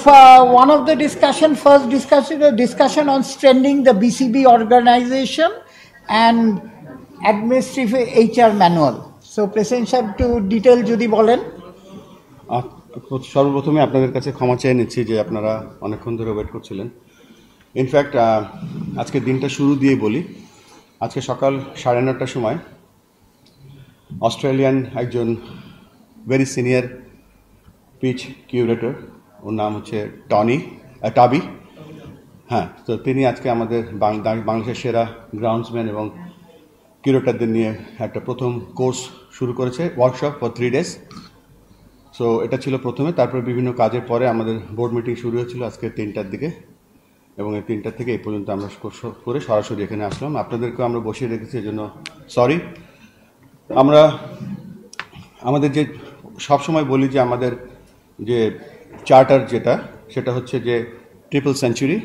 One of the discussion on strengthening the BCB organization and administrative HR manual. So President Sahib to detail যদি বলেন। সর্বপ্রথমে আপনাদের কাছে ক্ষমা চেয়ে নিচ্ছি যে আপনারা অনেকক্ষণ ধরে ওয়েট করছিলেন। ইনফ্যাক্ট আজকে দিনটা শুরু দিয়ে বলি, আজকে সকাল 9:30টার সময় অস্ট্রেলিয়ান একজন ভেরি সিনিয়র পিচ কিউরেটর, ওর নাম হচ্ছে টাবি, হ্যাঁ, তো তিনি আজকে আমাদের বাংলাদেশের সেরা গ্রাউন্ডসম্যান এবং কিউরেটরদের নিয়ে একটা প্রথম কোর্স শুরু করেছে, ওয়ার্কশপ ফর 3 days। সো এটা ছিল প্রথমে, তারপরে বিভিন্ন কাজের পরে আমাদের বোর্ড মিটিং শুরু হয়েছিল আজকে 3টার দিকে, এবং এই 3টা থেকে এই পর্যন্ত আমরা করে সরাসরি এখানে আসলাম। আপনাদেরকেও আমরা বসিয়ে রেখেছি, এই জন্য সরি। আমরা আমাদের যে সবসময় বলি যে আমাদের যে চার্টার সেটা হচ্ছে যে ট্রিপল সেঞ্চুরি,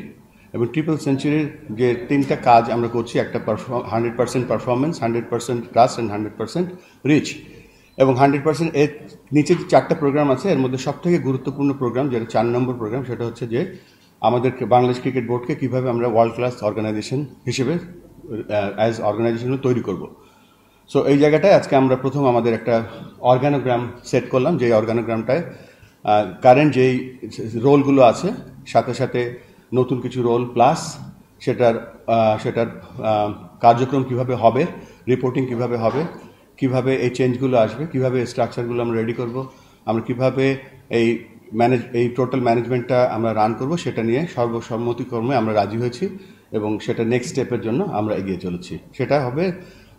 এবং ট্রিপল সেঞ্চুরির যে 3টা কাজ আমরা করছি, একটা 100% পারফরমেন্স, 100% ট্রাস্ট অ্যান্ড 100% রিচ, এবং 100% এর নিচে যে 4টা প্রোগ্রাম আছে এর মধ্যে সবথেকে গুরুত্বপূর্ণ প্রোগ্রাম, যেটা 4 নম্বর প্রোগ্রাম, সেটা হচ্ছে যে আমাদের বাংলাদেশ ক্রিকেট বোর্ডকে কীভাবে আমরা ওয়ার্ল্ড ক্লাস অর্গানাইজেশন হিসেবে অ্যাজ অর্গানাইজেশন তৈরি করব। সো এই জায়গাটায় আজকে আমরা প্রথম আমাদের একটা অর্গানোগ্রাম সেট করলাম, যে অর্গানোগ্রামটায় কারেন্ট যেই রোলগুলো আছে সাথে সাথে নতুন কিছু রোল প্লাস সেটার কার্যক্রম কিভাবে হবে, রিপোর্টিং কিভাবে হবে, কিভাবে এই চেঞ্জগুলো আসবে, কিভাবে স্ট্রাকচারগুলো আমরা রেডি করব, আমরা কিভাবে এই টোটাল ম্যানেজমেন্টটা আমরা রান করব, সেটা নিয়ে সর্বসম্মতিক্রমে আমরা রাজি হয়েছি, এবং সেটা নেক্সট স্টেপের জন্য আমরা এগিয়ে চলেছি।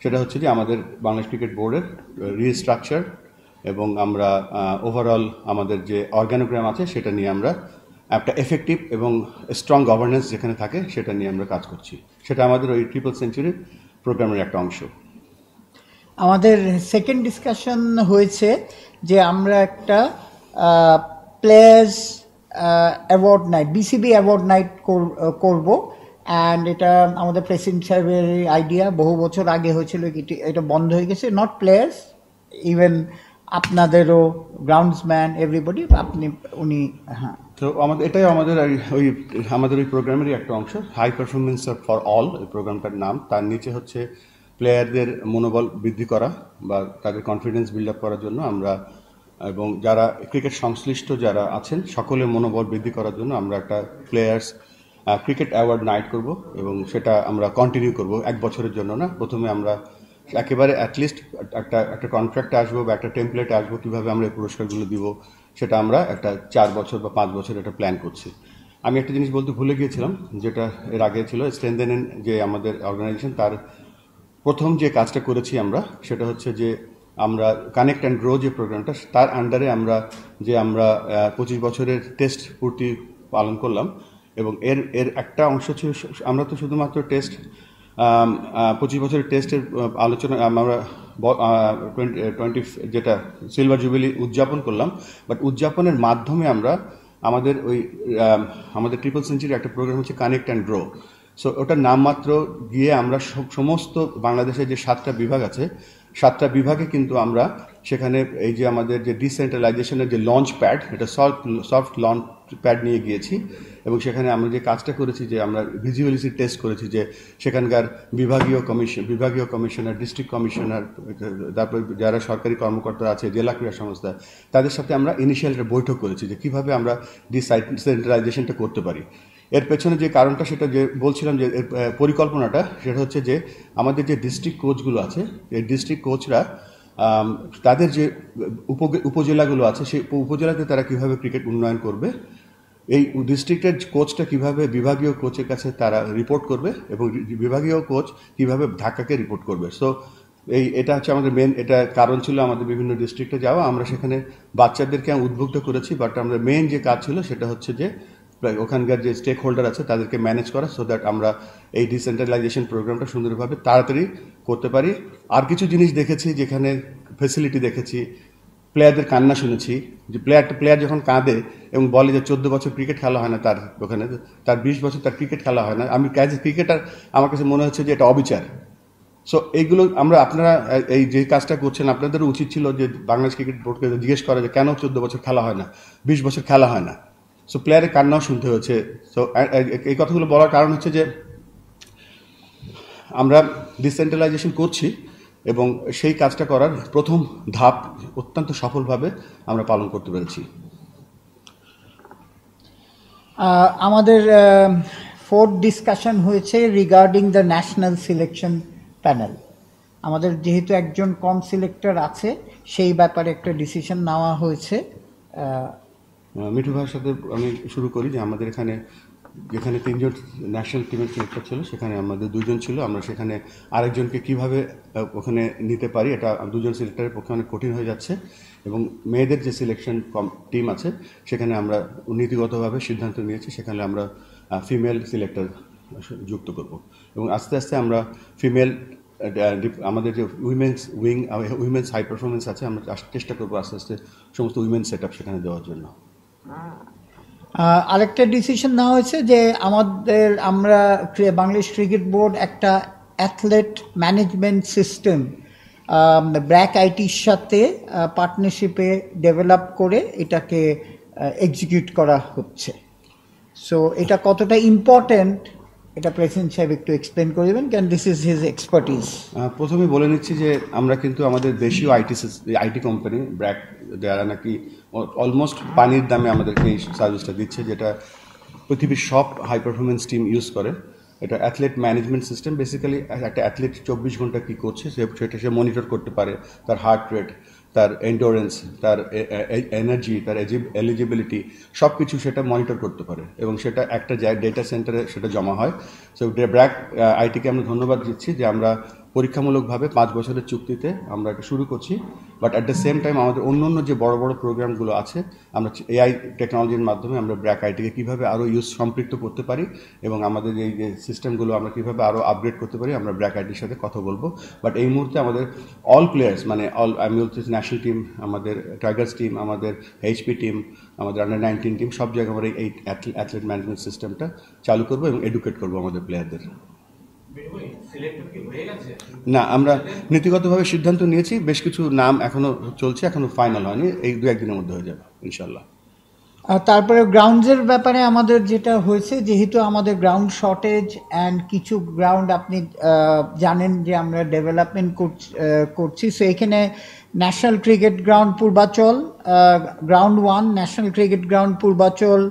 সেটা হচ্ছে যে আমাদের বাংলাদেশ ক্রিকেট বোর্ডের রিস্ট্রাকচার, এবং আমরা ওভারঅল আমাদের যে অর্গানোগ্রাম আছে সেটা নিয়ে আমরা একটা এফেক্টিভ এবং স্ট্রং গভর্নেন্স যেখানে থাকে সেটা নিয়ে আমরা কাজ করছি। সেটা আমাদের ওই ট্রিপল সেঞ্চুরি প্রোগ্রামের একটা অংশ। আমাদের সেকেন্ড ডিসকাশন হয়েছে যে আমরা একটা players award night, BCB award night করব, অ্যান্ড এটা আমাদের প্রেসিডেন্ট সাহেবের আইডিয়া, বহু বছর আগে হয়েছিল, এটা বন্ধ হয়ে গেছে। নট প্লেয়ার্স, ইভেন আপনাদেরও গ্রাউন্ডসম্যান এভরিবডি, উনি, হ্যাঁ। তো আমাদের ওই প্রোগ্রামেরই একটা অংশ, হাই পারফরমেন্স ফর অল এই প্রোগ্রামটার নাম। তার নিচে হচ্ছে প্লেয়ারদের মনোবল বৃদ্ধি করা বা তাদের কনফিডেন্স বিল্ড আপ করার জন্য আমরা, এবং যারা ক্রিকেট সংশ্লিষ্ট যারা আছেন সকলের মনোবল বৃদ্ধি করার জন্য আমরা একটা প্লেয়ার্স ক্রিকেট অ্যাওয়ার্ড নাইট করব, এবং সেটা আমরা কন্টিনিউ করব 1 বছরের জন্য না। প্রথমে আমরা একেবারে অ্যাটলিস্ট একটা কন্ট্রাক্টে আসবো বা একটা টেমপ্লেটে আসবো, কীভাবে আমরা এই পুরস্কারগুলো দিব সেটা আমরা একটা 4 বছর বা 5 বছর এটা প্ল্যান করছি। আমি একটা জিনিস বলতে ভুলে গিয়েছিলাম, যেটা এর আগে ছিল, স্ট্রেনথেন যে আমাদের অর্গানাইজেশন, তার প্রথম যে কাজটা করেছি আমরা, সেটা হচ্ছে যে আমরা কানেক্ট অ্যান্ড গ্রো যে প্রোগ্রামটা, তার আন্ডারে আমরা 25 বছরের টেস্ট পূর্তি পালন করলাম, এবং এর একটা অংশ ছিল, আমরা তো শুধুমাত্র টেস্ট 25 বছরের টেস্টের আলোচনা আমরা 20 যেটা সিলভার জুবিলি উদযাপন করলাম, বাট উদযাপনের মাধ্যমে আমরা আমাদের ট্রিপল সেঞ্চুরি একটা প্রোগ্রাম হচ্ছে কানেক্ট অ্যান্ড গ্রো। সো ওটার নামমাত্র গিয়ে আমরা সমস্ত বাংলাদেশের যে 7টা বিভাগ আছে, 7টা বিভাগে কিন্তু আমরা সেখানে এই যে আমাদের যে ডিসেন্ট্রালাইজেশনের যে লঞ্চ প্যাড, এটা সফট লঞ্চ প্যাড নিয়ে গিয়েছি, এবং সেখানে আমরা যে কাজটা করেছি যে আমরা ভিজুয়ালিটি টেস্ট করেছি, যে সেখানকার বিভাগীয় কমিশনার, ডিস্ট্রিক্ট কমিশনার, তারপর যারা সরকারি কর্মকর্তা আছে, জেলা ক্রীড়া সংস্থা, তাদের সাথে আমরা ইনিশিয়াল একটা বৈঠক করেছি যে কীভাবে আমরা ডিসেন্ট্রালাইজেশনটা করতে পারি। এর পেছনে যে কারণটা, সেটা যে বলছিলাম যে পরিকল্পনাটা, সেটা হচ্ছে যে আমাদের যে ডিস্ট্রিক্ট কোচগুলো আছে, এই ডিস্ট্রিক্ট কোচরা তাদের যে উপজেলাগুলো আছে, সেই উপজেলাতে তারা কীভাবে ক্রিকেট উন্নয়ন করবে, এই ডিস্ট্রিক্টের কোচটা কীভাবে বিভাগীয় কোচের কাছে তারা রিপোর্ট করবে, এবং বিভাগীয় কোচ কীভাবে ঢাকাকে রিপোর্ট করবে। সো এটা হচ্ছে আমাদের মেন, এটা কারণ ছিল আমাদের বিভিন্ন ডিস্ট্রিক্টে যাওয়া। আমরা সেখানে বাচ্চাদেরকে উদ্বুদ্ধ করেছি, বাট আমরা মেন যে কাজ ছিল সেটা হচ্ছে যে ওখানকার যে স্টেক হোল্ডার আছে তাদেরকে ম্যানেজ করা, সো দ্যাট আমরা এই ডিসেন্ট্রালাইজেশন প্রোগ্রামটা সুন্দরভাবে তাড়াতাড়ি করতে পারি। আর কিছু জিনিস দেখেছি, যেখানে ফেসিলিটি দেখেছি, প্লেয়ারদের কান্না শুনেছি, যে প্লেয়ার যখন কাঁদে এবং বলে যে 14 বছর ক্রিকেট খেলা হয় না তার ওখানে, তার 20 বছর তার ক্রিকেট খেলা হয় না, আমি অ্যাজ এ ক্রিকেটার আমার কাছে মনে হচ্ছে যে এটা অবিচার। সো এইগুলো আপনারা এই যে কাজটা করছেন, আপনাদেরও উচিত ছিল যে বাংলাদেশ ক্রিকেট বোর্ডকে জিজ্ঞেস করা যে কেন 14 বছর খেলা হয় না, 20 বছর খেলা হয় না। সো প্লেয়ারের কান্নাও শুনতে হয়েছে। সো এই কথাগুলো বলার কারণ হচ্ছে যে আমরা ডিসেন্ট্রালাইজেশন করছি এবং সেই কাজটা করার প্রথম ধাপ অত্যন্ত সফলভাবে আমরা পালন করতে পেরেছি। আমাদের ফোর্থ ডিসকাশন হয়েছে regarding the national selection panel. আমাদের যেহেতু একজন কম সিলেক্টর আছে, সেই ব্যাপারে একটা ডিসিশন নেওয়া হয়েছে। মিঠু ভাইয়ের সাথে আমি শুরু করি যে আমাদের এখানে যেখানে 3 জন ন্যাশনাল টিমের সিলেক্টর ছিল, সেখানে আমাদের 2 জন ছিল। আমরা সেখানে আরেকজনকে কিভাবে ওখানে নিতে পারি, এটা 2 জন সিলেক্টরের পক্ষে অনেক কঠিন হয়ে যাচ্ছে। এবং মেয়েদের যে সিলেকশন টিম আছে, সেখানে আমরা নীতিগতভাবে সিদ্ধান্ত নিয়েছি, সেখানে আমরা ফিমেল সিলেক্টর যুক্ত করব। এবং আস্তে আস্তে আমরা ফিমেল আমাদের যে উইমেন্স হাই পারফরমেন্স আছে, আমরা চেষ্টা করবো আস্তে আস্তে সমস্ত উইমেন্স সেট আপ সেখানে দেওয়ার জন্য। আরেকটা ডিসিশন নেওয়া হয়েছে যে আমরা বাংলাদেশ ক্রিকেট বোর্ড একটা অ্যাথলেট ম্যানেজমেন্ট সিস্টেম ব্র্যাক আইটির সাথে পার্টনারশিপে ডেভেলপ করে এটাকে এক্সিকিউট করা হচ্ছে। সো এটা কতটা ইম্পর্ট্যান্ট, এটা প্রেসিডেন্ট সাহেব একটু এক্সপ্লেন করে দেবেন, can this is his expertise. প্রথমে বলে নিচ্ছি যে আমরা কিন্তু আমাদের দেশীয় আইটি কোম্পানি ব্র্যাক, যারা নাকি অলমোস্ট পানির দামে আমাদেরকে এই সার্ভিসটা দিচ্ছে, যেটা পৃথিবীর সব হাই পারফরমেন্স টিম ইউজ করে। এটা অ্যাথলেট ম্যানেজমেন্ট সিস্টেম। বেসিক্যালি একটা অ্যাথলেট 24 ঘন্টা কী করছে সেটা সে মনিটর করতে পারে, তার হার্ট রেট, তার এন্ডোরেন্স, তার এনার্জি, তার এলিজিবিলিটি, সব কিছু সেটা মনিটর করতে পারে এবং সেটা একটা ডেটা সেন্টারে সেটা জমা হয়। সো ব্র্যাক আইটিকে আমরা ধন্যবাদ দিচ্ছি যে আমরা পরীক্ষামূলকভাবে 5 বছরের চুক্তিতে আমরা এটা শুরু করছি। But at the same time আমাদের অন্য যে বড় বড় প্রোগ্রামগুলো আছে, আমরা এআই টেকনোলজির মাধ্যমে আমরা ব্র্যাক আইটিকে কীভাবে আরও সম্পৃক্ত করতে পারি এবং আমাদের এই যে সিস্টেমগুলো আমরা কীভাবে আরও আপগ্রেড করতে পারি, আমরা ব্র্যাক আইটির সাথে কথা বলবো। বাট এই মুহূর্তে আমাদের অল প্লেয়ার্স, মানে আমি বলছি ন্যাশনাল টিম, আমাদের টাইগার্স টিম, আমাদের এইচপি টিম, আমাদের আন্ডার 19 টিম, সব জায়গায় আমরা এই অ্যাথলেট ম্যানেজমেন্ট সিস্টেমটা চালু করবো এবং এডুকেট করবো আমাদের প্লেয়ারদের। না, আমরা নীতিগতভাবে সিদ্ধান্ত নিয়েছি, বেশ কিছু নাম এখনো চলছে, এখনো ফাইনাল হয়নি, এই 2-1 দিনের মধ্যে হয়ে যাবে ইনশাল্লাহ। তারপরে গ্রাউন্ডসের ব্যাপারে আমাদের যেটা হয়েছে, যেহেতু আমাদের গ্রাউন্ড শর্টেজ অ্যান্ড কিছু গ্রাউন্ড আপনি জানেন যে আমরা ডেভেলপমেন্ট করছি, সো এখানে national cricket ground Purbachal, ground 1 national cricket ground Purbachal,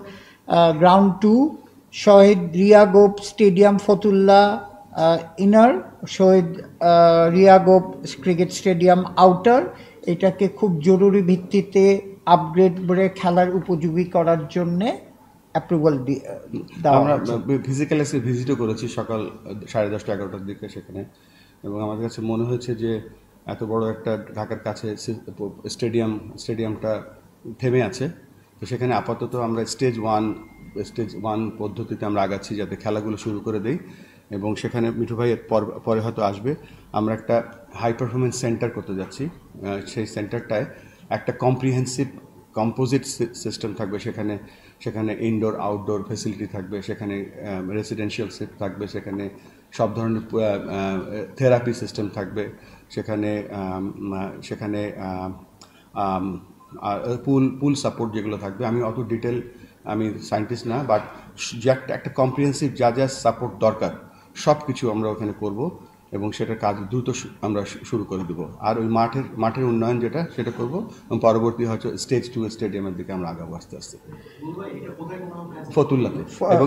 ground 2 শহীদ রিয়াগোপ স্টেডিয়াম ফতুল্লা ইনার, শহীদ রিয়াগোপ ক্রিকেট স্টেডিয়াম আউটার, এটাকে খুব জরুরি ভিত্তিতে আপগ্রেড করে খেলার উপযোগী করার জন্য অ্যাপ্রুভাল আমরা ফিজিক্যাল ভিজিটও করেছি সকাল 10:30-11টার দিকে সেখানে, এবং আমাদের কাছে মনে হয়েছে যে এত বড় একটা ঢাকার কাছে স্টেডিয়ামটা থেমে আছে। তো সেখানে আপাতত আমরা স্টেজ ওয়ান পদ্ধতিতে আমরা আগাচ্ছি, যাতে খেলাগুলো শুরু করে দেই। এবং সেখানে মিঠু ভাই পরে হয়তো আসবে, আমরা একটা হাই পারফরমেন্স সেন্টার করতে যাচ্ছি। সেই সেন্টারটায় একটা কম্পোজিট সিস্টেম থাকবে, সেখানে ইনডোর আউটডোর ফেসিলিটি থাকবে, সেখানে রেসিডেন্সিয়াল সেট থাকবে, সেখানে সব ধরনের থেরাপি সিস্টেম থাকবে, সেখানে পুল সাপোর্ট যেগুলো থাকবে। আমি অত ডিটেল, আমি সায়েন্টিস্ট না, বাট যে একটা কম্প্রিহেন্সিভ যা সাপোর্ট দরকার সব কিছু আমরা ওখানে করব এবং সেটার কাজ দ্রুত আমরা শুরু করে দেবো। আর ওই মাঠের উন্নয়ন সেটা করব এবং পরবর্তী হয়তো স্টেজ 2 স্টেডিয়ামের দিকে আমরা আগাবো আস্তে আস্তে ফতুল্লাতে। এবং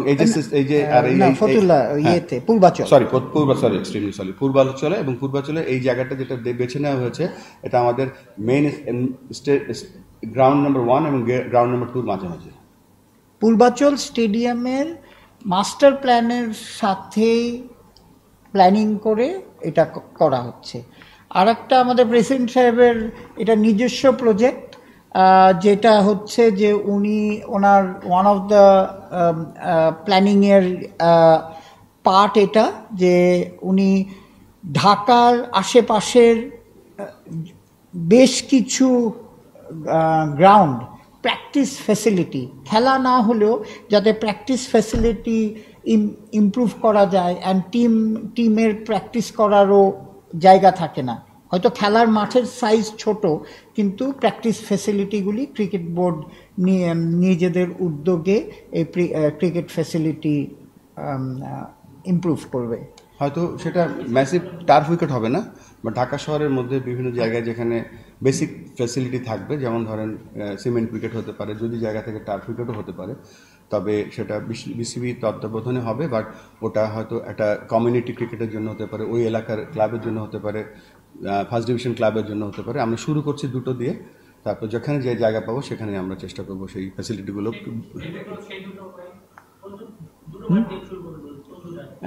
পূর্বাচলে এবং পূর্বাচলে এই জায়গাটা যেটা বেছে নেওয়া হয়েছে, এটা আমাদের মেইন গ্রাউন্ড নাম্বার 1 এবং গ্রাউন্ড নাম্বার 2 মাঝামাঝি। পূর্বাচল স্টেডিয়ামের মাস্টার প্ল্যানের সাথে প্ল্যানিং করে এটা করা হচ্ছে। আর একটা আমাদের প্রেসিডেন্ট সাহেবের এটা নিজস্ব প্রজেক্ট, যেটা হচ্ছে যে ওনার ওয়ান অফ দ্য প্ল্যানিংয়ের পার্ট এটা, যে উনি ঢাকার আশেপাশের বেশ কিছু গ্রাউন্ড প্র্যাকটিস ফ্যাসিলিটি, খেলা না হলেও যাতে প্র্যাকটিস ফ্যাসিলিটি ইমপ্রুভ করা যায়, অ্যান্ড টিমের প্র্যাকটিস করারও জায়গা থাকে না, হয়তো খেলার মাঠের সাইজ ছোট, কিন্তু প্র্যাকটিস ফ্যাসিলিটিগুলি ক্রিকেট বোর্ড নিজেদের উদ্যোগে এই ক্রিকেট ফ্যাসিলিটি ইমপ্রুভ করবে। হয়তো সেটা ম্যাসিভ টার্ফ উইকেট হবে না, বা ঢাকা শহরের মধ্যে বিভিন্ন জায়গায় যেখানে বেসিক ফ্যাসিলিটি থাকবে, যেমন ধরেন সিমেন্ট উইকেট হতে পারে, যদি জায়গা থেকে টার্ফ উইকেটও হতে পারে, তবে সেটা বিসিবি তত্ত্বাবধানে হবে। বাট ওটা হয়তো একটা কমিউনিটি ক্রিকেটের জন্য হতে পারে, ওই এলাকার ক্লাবের জন্য হতে পারে, ফার্স্ট ডিভিশন ক্লাবের জন্য হতে পারে। আমরা শুরু করছি দুটো দিয়ে, তারপর যেখানে যে জায়গা পাবো সেখানে আমরা চেষ্টা করবো সেই ফ্যাসিলিটিগুলো।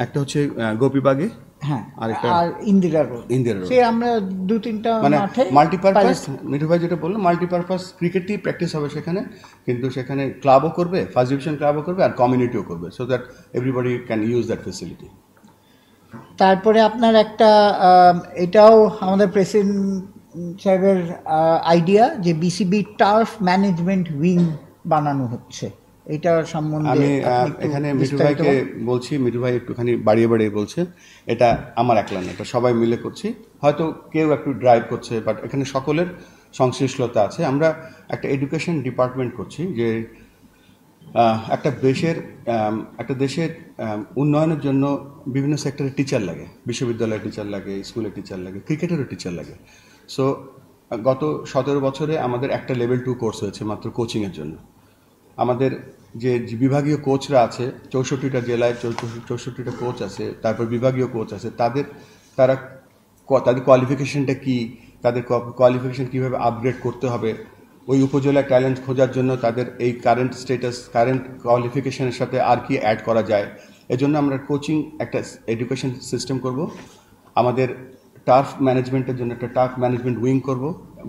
একটা হচ্ছে গোপীবাগে, হ্যাঁ, আরেকটা আর ইন্দিরা রোড। ইন্দিরা রোড। সে আমরা 2-3টা মানে মাঠে মাল্টিপারপাস, মিঠু ভাই যেটা বললো, মাল্টিপারপাস ক্রিকেটই প্র্যাকটিস হবে সেখানে, কিন্তু সেখানে ক্লাবও করবে, ফার্স্ট ডিভিশন ক্লাবও করবে, আর কমিউনিটিও করবে, so that everybody can use that facility. তারপরে আপনার একটা এটাও আমাদের প্রেসিডেন্ট সাহেবের আইডিয়া, যে বিসিবি টার্ফ ম্যানেজমেন্ট উইং বানানো হচ্ছে। এটা সম্বন্ধে আমি এখানে মিঠু ভাইকে বলছি, মিঠু ভাই একটুখানি বাড়িয়ে বাড়িয়ে বলছে, এটা আমার একলা না, এটা সবাই মিলে করছি। হয়তো কেউ একটু ড্রাইভ করছে, বাট এখানে সকলের সংশ্লিষ্টতা আছে। আমরা একটা এডুকেশন ডিপার্টমেন্ট করছি, যে একটা দেশের উন্নয়নের জন্য বিভিন্ন সেক্টরে টিচার লাগে, বিশ্ববিদ্যালয়ের টিচার লাগে, স্কুলের টিচার লাগে, ক্রিকেটেরও টিচার লাগে। সো গত 17 বছরে আমাদের একটা লেভেল 2 কোর্স হয়েছে মাত্র কোচিংয়ের জন্য। আমাদের যে বিভাগীয় কোচরা আছে, 64টা জেলায় 64টা কোচ আছে, তারপর বিভাগীয় কোচ আছে, তাদের কোয়ালিফিকেশনটা কি, তাদের কোয়ালিফিকেশন কীভাবে আপগ্রেড করতে হবে, ওই উপজেলায় ট্যালেন্ট খোঁজার জন্য তাদের এই কারেন্ট স্টেটাস, কারেন্ট কোয়ালিফিকেশনের সাথে আর কি অ্যাড করা যায়, এজন্য আমরা কোচিং একটা এডুকেশন সিস্টেম করব। আমাদের টার্ফ ম্যানেজমেন্টের জন্য একটা টার্ফ ম্যানেজমেন্ট উইং করব।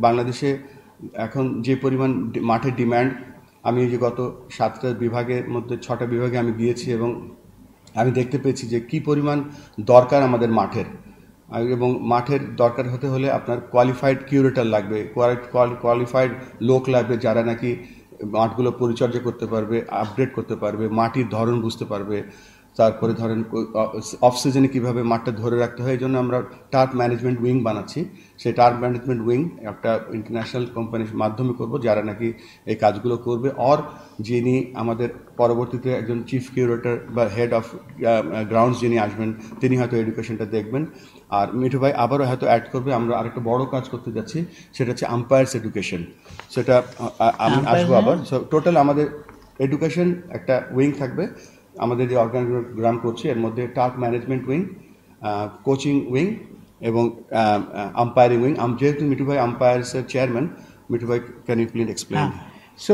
বাংলাদেশে এখন যে পরিমাণ মাঠের ডিম্যান্ড, আমি যে গত 7টা বিভাগের মধ্যে 6টা বিভাগে আমি গিয়েছি, এবং আমি দেখতে পেয়েছি যে কি পরিমাণ দরকার আমাদের মাঠের, এবং মাঠের দরকার হতে হলে আপনার কোয়ালিফাইড কিউরেটর লাগবে, কোয়ালিফাইড লোক লাগবে, যারা নাকি মাঠগুলো পরিচর্যা করতে পারবে, আপগ্রেড করতে পারবে, মাটির ধরন বুঝতে পারবে, তারপরে ধরেন অফ সিজনে কীভাবে মাঠটা ধরে রাখতে হয়। এই জন্য আমরা টার্ফ ম্যানেজমেন্ট উইং বানাচ্ছি। সেই টার্ফ ম্যানেজমেন্ট উইং একটা ইন্টারন্যাশনাল কোম্পানির মাধ্যমে করব, যারা নাকি এই কাজগুলো করবে, আর যিনি আমাদের পরবর্তীতে একজন চিফ কিউরেটর বা হেড অফ গ্রাউন্ডস যিনি আসবেন, তিনি হয়তো এডুকেশনটা দেখবেন। আর মিঠু ভাই আবারও হয়তো অ্যাড করবে, আমরা আরেকটা বড় কাজ করতে যাচ্ছি, সেটা হচ্ছে আম্পায়ার্স এডুকেশন। সেটা আমি আসবো আবার। সো টোটাল আমাদের এডুকেশন একটা উইং থাকবে, আমাদের যে অর্গানাইজেশন করছে এর মধ্যে turf management wing, coaching wing এবং আম্পায়ারিং উইং। যেহেতু মিঠু ভাই আম্পায়ার্সের চেয়ারম্যান, মিঠু ভাই can you please explain? So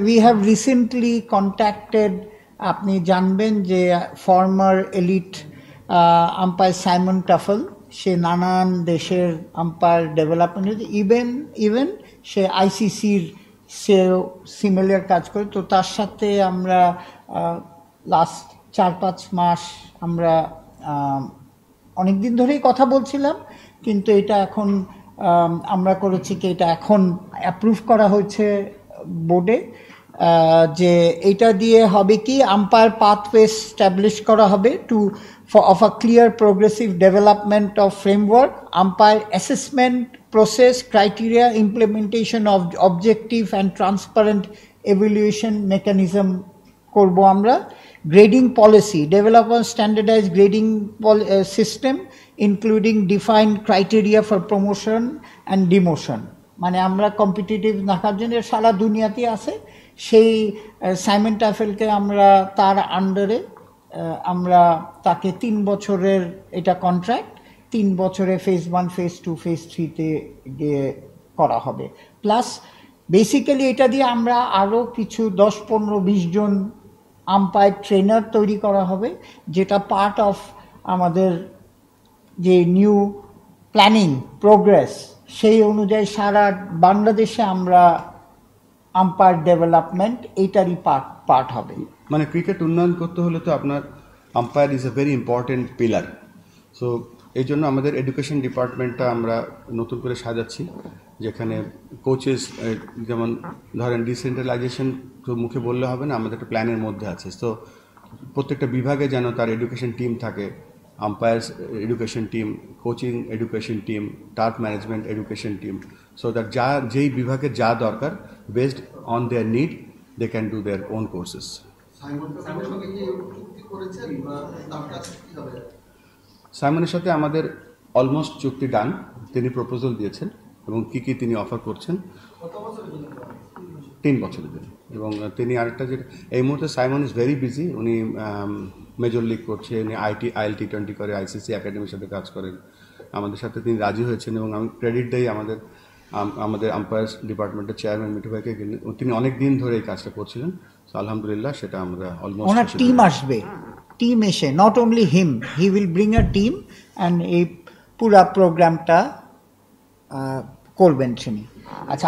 we have recently contacted, আপনি জানবেন যে former elite umpire Simon Taufel, সে নানান দেশের আম্পায়ার ডেভেলপমেন্ট, ইভেন সে আইসিসির সেও সিমিলার কাজ করে। তো তার সাথে আমরা লাস্ট 4-5 মাস আমরা অনেক দিন ধরেই কথা বলছিলাম, কিন্তু এটা এখন আমরা করেছি কি, এটা এখন অ্যাপ্রুভ করা হয়েছে বোর্ডে, যে এটা দিয়ে হবে কি, আম্পায়ার পাথওয়ে স্ট্যাবলিশ করা হবে of a clear progressive development of framework, umpire assessment process, criteria, implementation of objective and transparent evaluation mechanism করব আমরা। Grading policy, develop a standardized grading system including defined criteria for promotion and demotion। মানে আমরা competitive রাখার জন্য, সারা দুনিয়াতে আছে, সেই Simon টাফেলকে আমরা তার আন্ডারে আমরা তাকে 3 বছরের এটা কন্ট্রাক্ট, 3 বছরে ফেজ 1, ফেজ 2, ফেজ 3-তে গিয়ে করা হবে। প্লাস বেসিক্যালি এটা দিয়ে আমরা আরও কিছু 10, 15, 20 জন আম্পায়ার ট্রেনার তৈরি করা হবে, যেটা পার্ট অফ আমাদের যে নিউ প্ল্যানিং প্রোগ্রেস, সেই অনুযায়ী সারা বাংলাদেশে আমরা আম্পায়ার ডেভেলপমেন্ট এইটারই পার্ট হবে। মানে ক্রিকেট উন্নয়ন করতে হলে তো আপনার umpire is a very important pillar. So এই জন্য আমাদের এডুকেশন ডিপার্টমেন্টটা আমরা নতুন করে সাজাচ্ছি, যেখানে কোচেস, যেমন ধরেন ডিসেন্ট্রালাইজেশন তো মুখে বললে হবে না, আমাদের একটা প্ল্যানের মধ্যে আছে। তো প্রত্যেকটা বিভাগে যেন তার এডুকেশন টিম থাকে, umpires education team, coaching education team, turf management education team, so that যেই বিভাগের যা দরকার based on their need they can do their own courses. সাইমনের সাথে আমাদের অলমোস্ট চুক্তি ডান, তিনি প্রপোজাল দিয়েছেন এবং কি কি তিনি অফার করছেন 3 বছরের জন্য। এবং তিনি আরেকটা যেটা এই মুহূর্তে সাইমন ইজ ভেরি বিজি, উনি মেজর লিগ করছে, উনি আইএল টি20 করে, আইসিসি একাডেমির সাথে কাজ করেন, আমাদের সাথে তিনি রাজি হয়েছেন এবং আমি ক্রেডিট দিই আমাদের আম্পায়ার্স ডিপার্টমেন্টের চেয়ারম্যান মিঠু ভাইকে, তিনি অনেক দিন ধরে এই কাজটা করছিলেন। আলহামদুলিল্লাহ সেটা আমরা অলমোস্ট ওনার টিম আসবে, টিম এসে not only him, he will bring a team and এই পুরা প্রোগ্রামটা করবেন তিনি। আচ্ছা,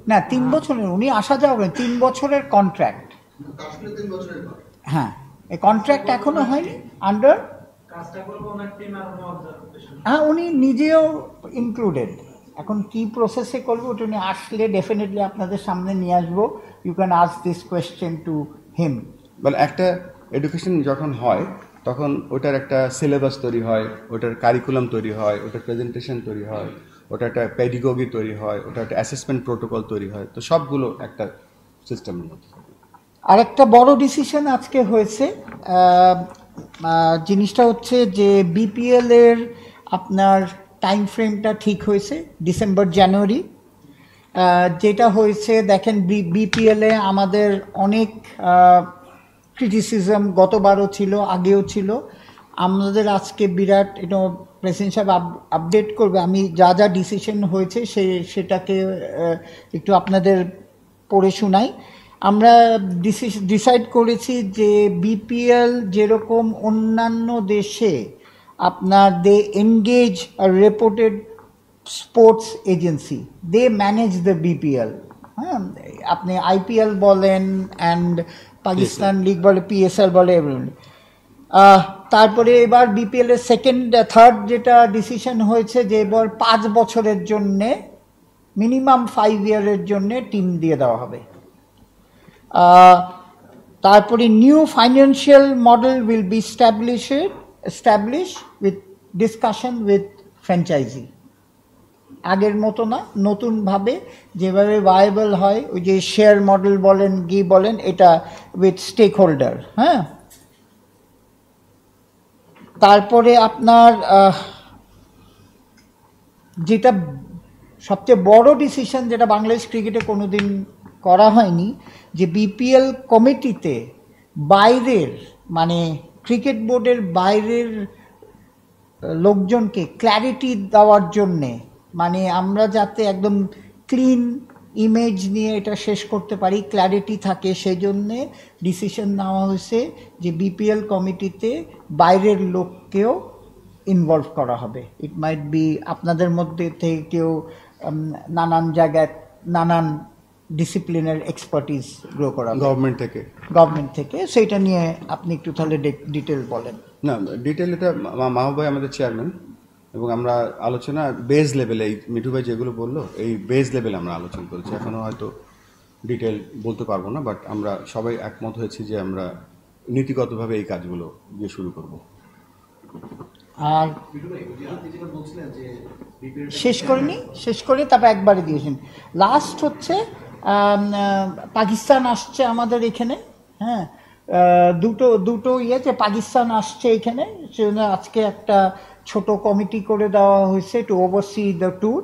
না 3 বছরের উনি আসা যাবে, 3 বছরের কন্ট্রাক্ট। হ্যাঁ, এই কন্ট্রাক্ট এখনো হয়নি আন্ডার, হ্যাঁ উনি নিজেও ইনক্লুডেড। এখন কি প্রসেসে করবো ওটা উনি আসলে ডেফিনেটলি আপনাদের সামনে নিয়ে আসবো। You can ask this question to him. বলে একটা এডুকেশন যখন হয় তখন ওটার একটা সিলেবাস তৈরি হয়, ওটার কারিকুলাম তৈরি হয়, ওটার প্রেজেন্টেশন তৈরি হয়, ওটা একটা পেডিগজি তৈরি হয়, ওটা একটা অ্যাসেসমেন্ট প্রোটোকল তৈরি হয়, তো সবগুলো একটা সিস্টেমের মধ্যে। আরেকটা বড় ডিসিশন আজকে হয়েছে, জিনিসটা হচ্ছে যে বিপিএল এর আপনার টাইম ফ্রেমটা ঠিক হয়েছে ডিসেম্বর জানুয়ারি। যেটা হয়েছে দেখেন বিপিএলে আমাদের অনেক ক্রিটিসিজম গতবারও ছিল, আগেও ছিল। আমাদের আজকে বিরাট এটা প্রেসিডেন্ট সাহেব আপডেট করবে, আমি যা যা ডিসিশন হয়েছে সেটাকে একটু আপনাদের পড়ে শোনাই। আমরা ডিসাইড করেছি যে বিপিএল যেরকম অন্যান্য দেশে আপনার they engage reputed sports agency, they manage the BPL. হ্যাঁ, আপনি আইপিএল বলেন অ্যান্ড পাকিস্তান লিগ বলে, পিএসএল বলে, তারপরে এবার বিপিএল এর থার্ড যেটা ডিসিশন হয়েছে যে এবার 5 বছরের জন্যে মিনিমাম 5 ইয়ারের জন্যে টিম দিয়ে দেওয়া হবে। তারপরে new financial model will be established with discussion with franchisee। আগের মতো না, নতুনভাবে যেভাবে ভায়াবল হয়, ওই যে শেয়ার মডেল বলেন কি বলেন, এটা উইথ স্টেক হোল্ডার। হ্যাঁ, তারপরে আপনার যেটা সবচেয়ে বড় ডিসিশন, যেটা বাংলাদেশ ক্রিকেটে কোনোদিন করা হয়নি, যে বিপিএল কমিটিতে বাইরের মানে ক্রিকেট বোর্ডের বাইরের লোকজনকে ক্ল্যারিটি দেওয়ার জন্যে, মানে আমরা যাতে একদম ক্লিন ইমেজ নিয়ে এটা শেষ করতে পারি, ক্ল্যারিটি থাকে, সেই জন্যে ডিসিশন নেওয়া হয়েছে যে বিপিএল কমিটিতে বাইরের লোককেও ইনভলভ করা হবে। ইট মাইট বি আপনাদের মধ্যে থেকে কেউ নানান জায়গায় নানান ডিসিপ্লিনের এক্সপার্টিস গ্রো করা, গভর্নমেন্ট থেকে সেইটা নিয়ে আপনি একটু তাহলে ডিটেল বলেন। না, ডিটেল এটা মাহবুব ভাই আমাদের চেয়ারম্যান, এবং আমরা আলোচনা বেস লেভেলে, এই মিঠু ভাই যেগুলো বললো এই বেস লেভেলে আমরা আলোচনা করেছি, এখনও হয়তো ডিটেল বলতে পারবো না, বাট আমরা সবাই একমত হয়েছি যে আমরা নীতিগতভাবে এই কাজগুলো দিয়ে শুরু করব। আর শেষ করে তারপর একবারে দিয়েছেন। লাস্ট হচ্ছে পাকিস্তান আসছে আমাদের এখানে। হ্যাঁ, দুটো যে পাকিস্তান আসছে এখানে, সেজন্য আজকে একটা ছোট কমিটি করে দেওয়া হয়েছে টু ওভারসি দ্য ট্যুর।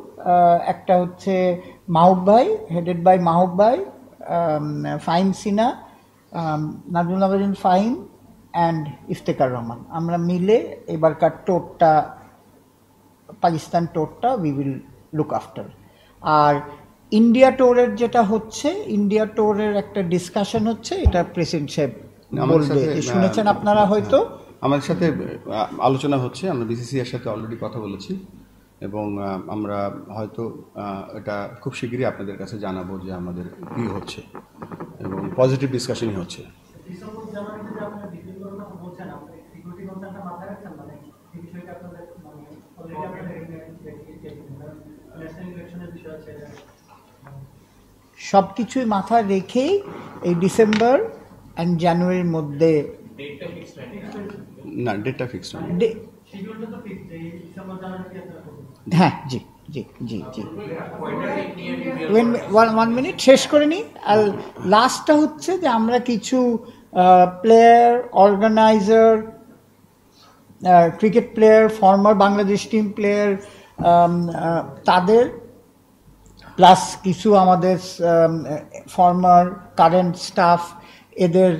একটা হচ্ছে মাহবুব ভাই, হেডেড বাই মাহবুব ভাই, ফাহিম সিনা, নাজমুল আবেদিন ফাহিম অ্যান্ড ইফতেখার রহমান, আমরা মিলে এবারকার টোরটা, পাকিস্তান টোরটা উই উইল লুক আফটার। আর ইন্ডিয়া টোরের যেটা হচ্ছে, ইন্ডিয়া টোরের একটা ডিসকাশন হচ্ছে, এটা প্রেসিডেন্ট সাহেব বলবে, শুনেছেন আপনারা হয়তো। আমাদের সাথে আলোচনা হচ্ছে, আমরা বিসিসি এর সাথে অলরেডি কথা বলেছি, এবং আমরা হয়তো এটা খুব শীঘ্রই আপনাদের কাছে জানাবো যে আমাদের কি হচ্ছে, এবং পজিটিভ ডিসকাশনই হচ্ছে। সব কিছুই মাথায় রেখেই এই ডিসেম্বর অ্যান্ড জানুয়ারির মধ্যে না, ডেটটা ফিক্সড নয়। হ্যাঁ, জি জি জি জি। ওয়ান মিনিট শেষ করে নিই। আর লাস্টটা হচ্ছে যে আমরা কিছু player, organiser, cricket player, former Bangladesh team player, তাদের প্লাস কিছু আমাদের ফর্মার কারেন্ট স্টাফ, এদের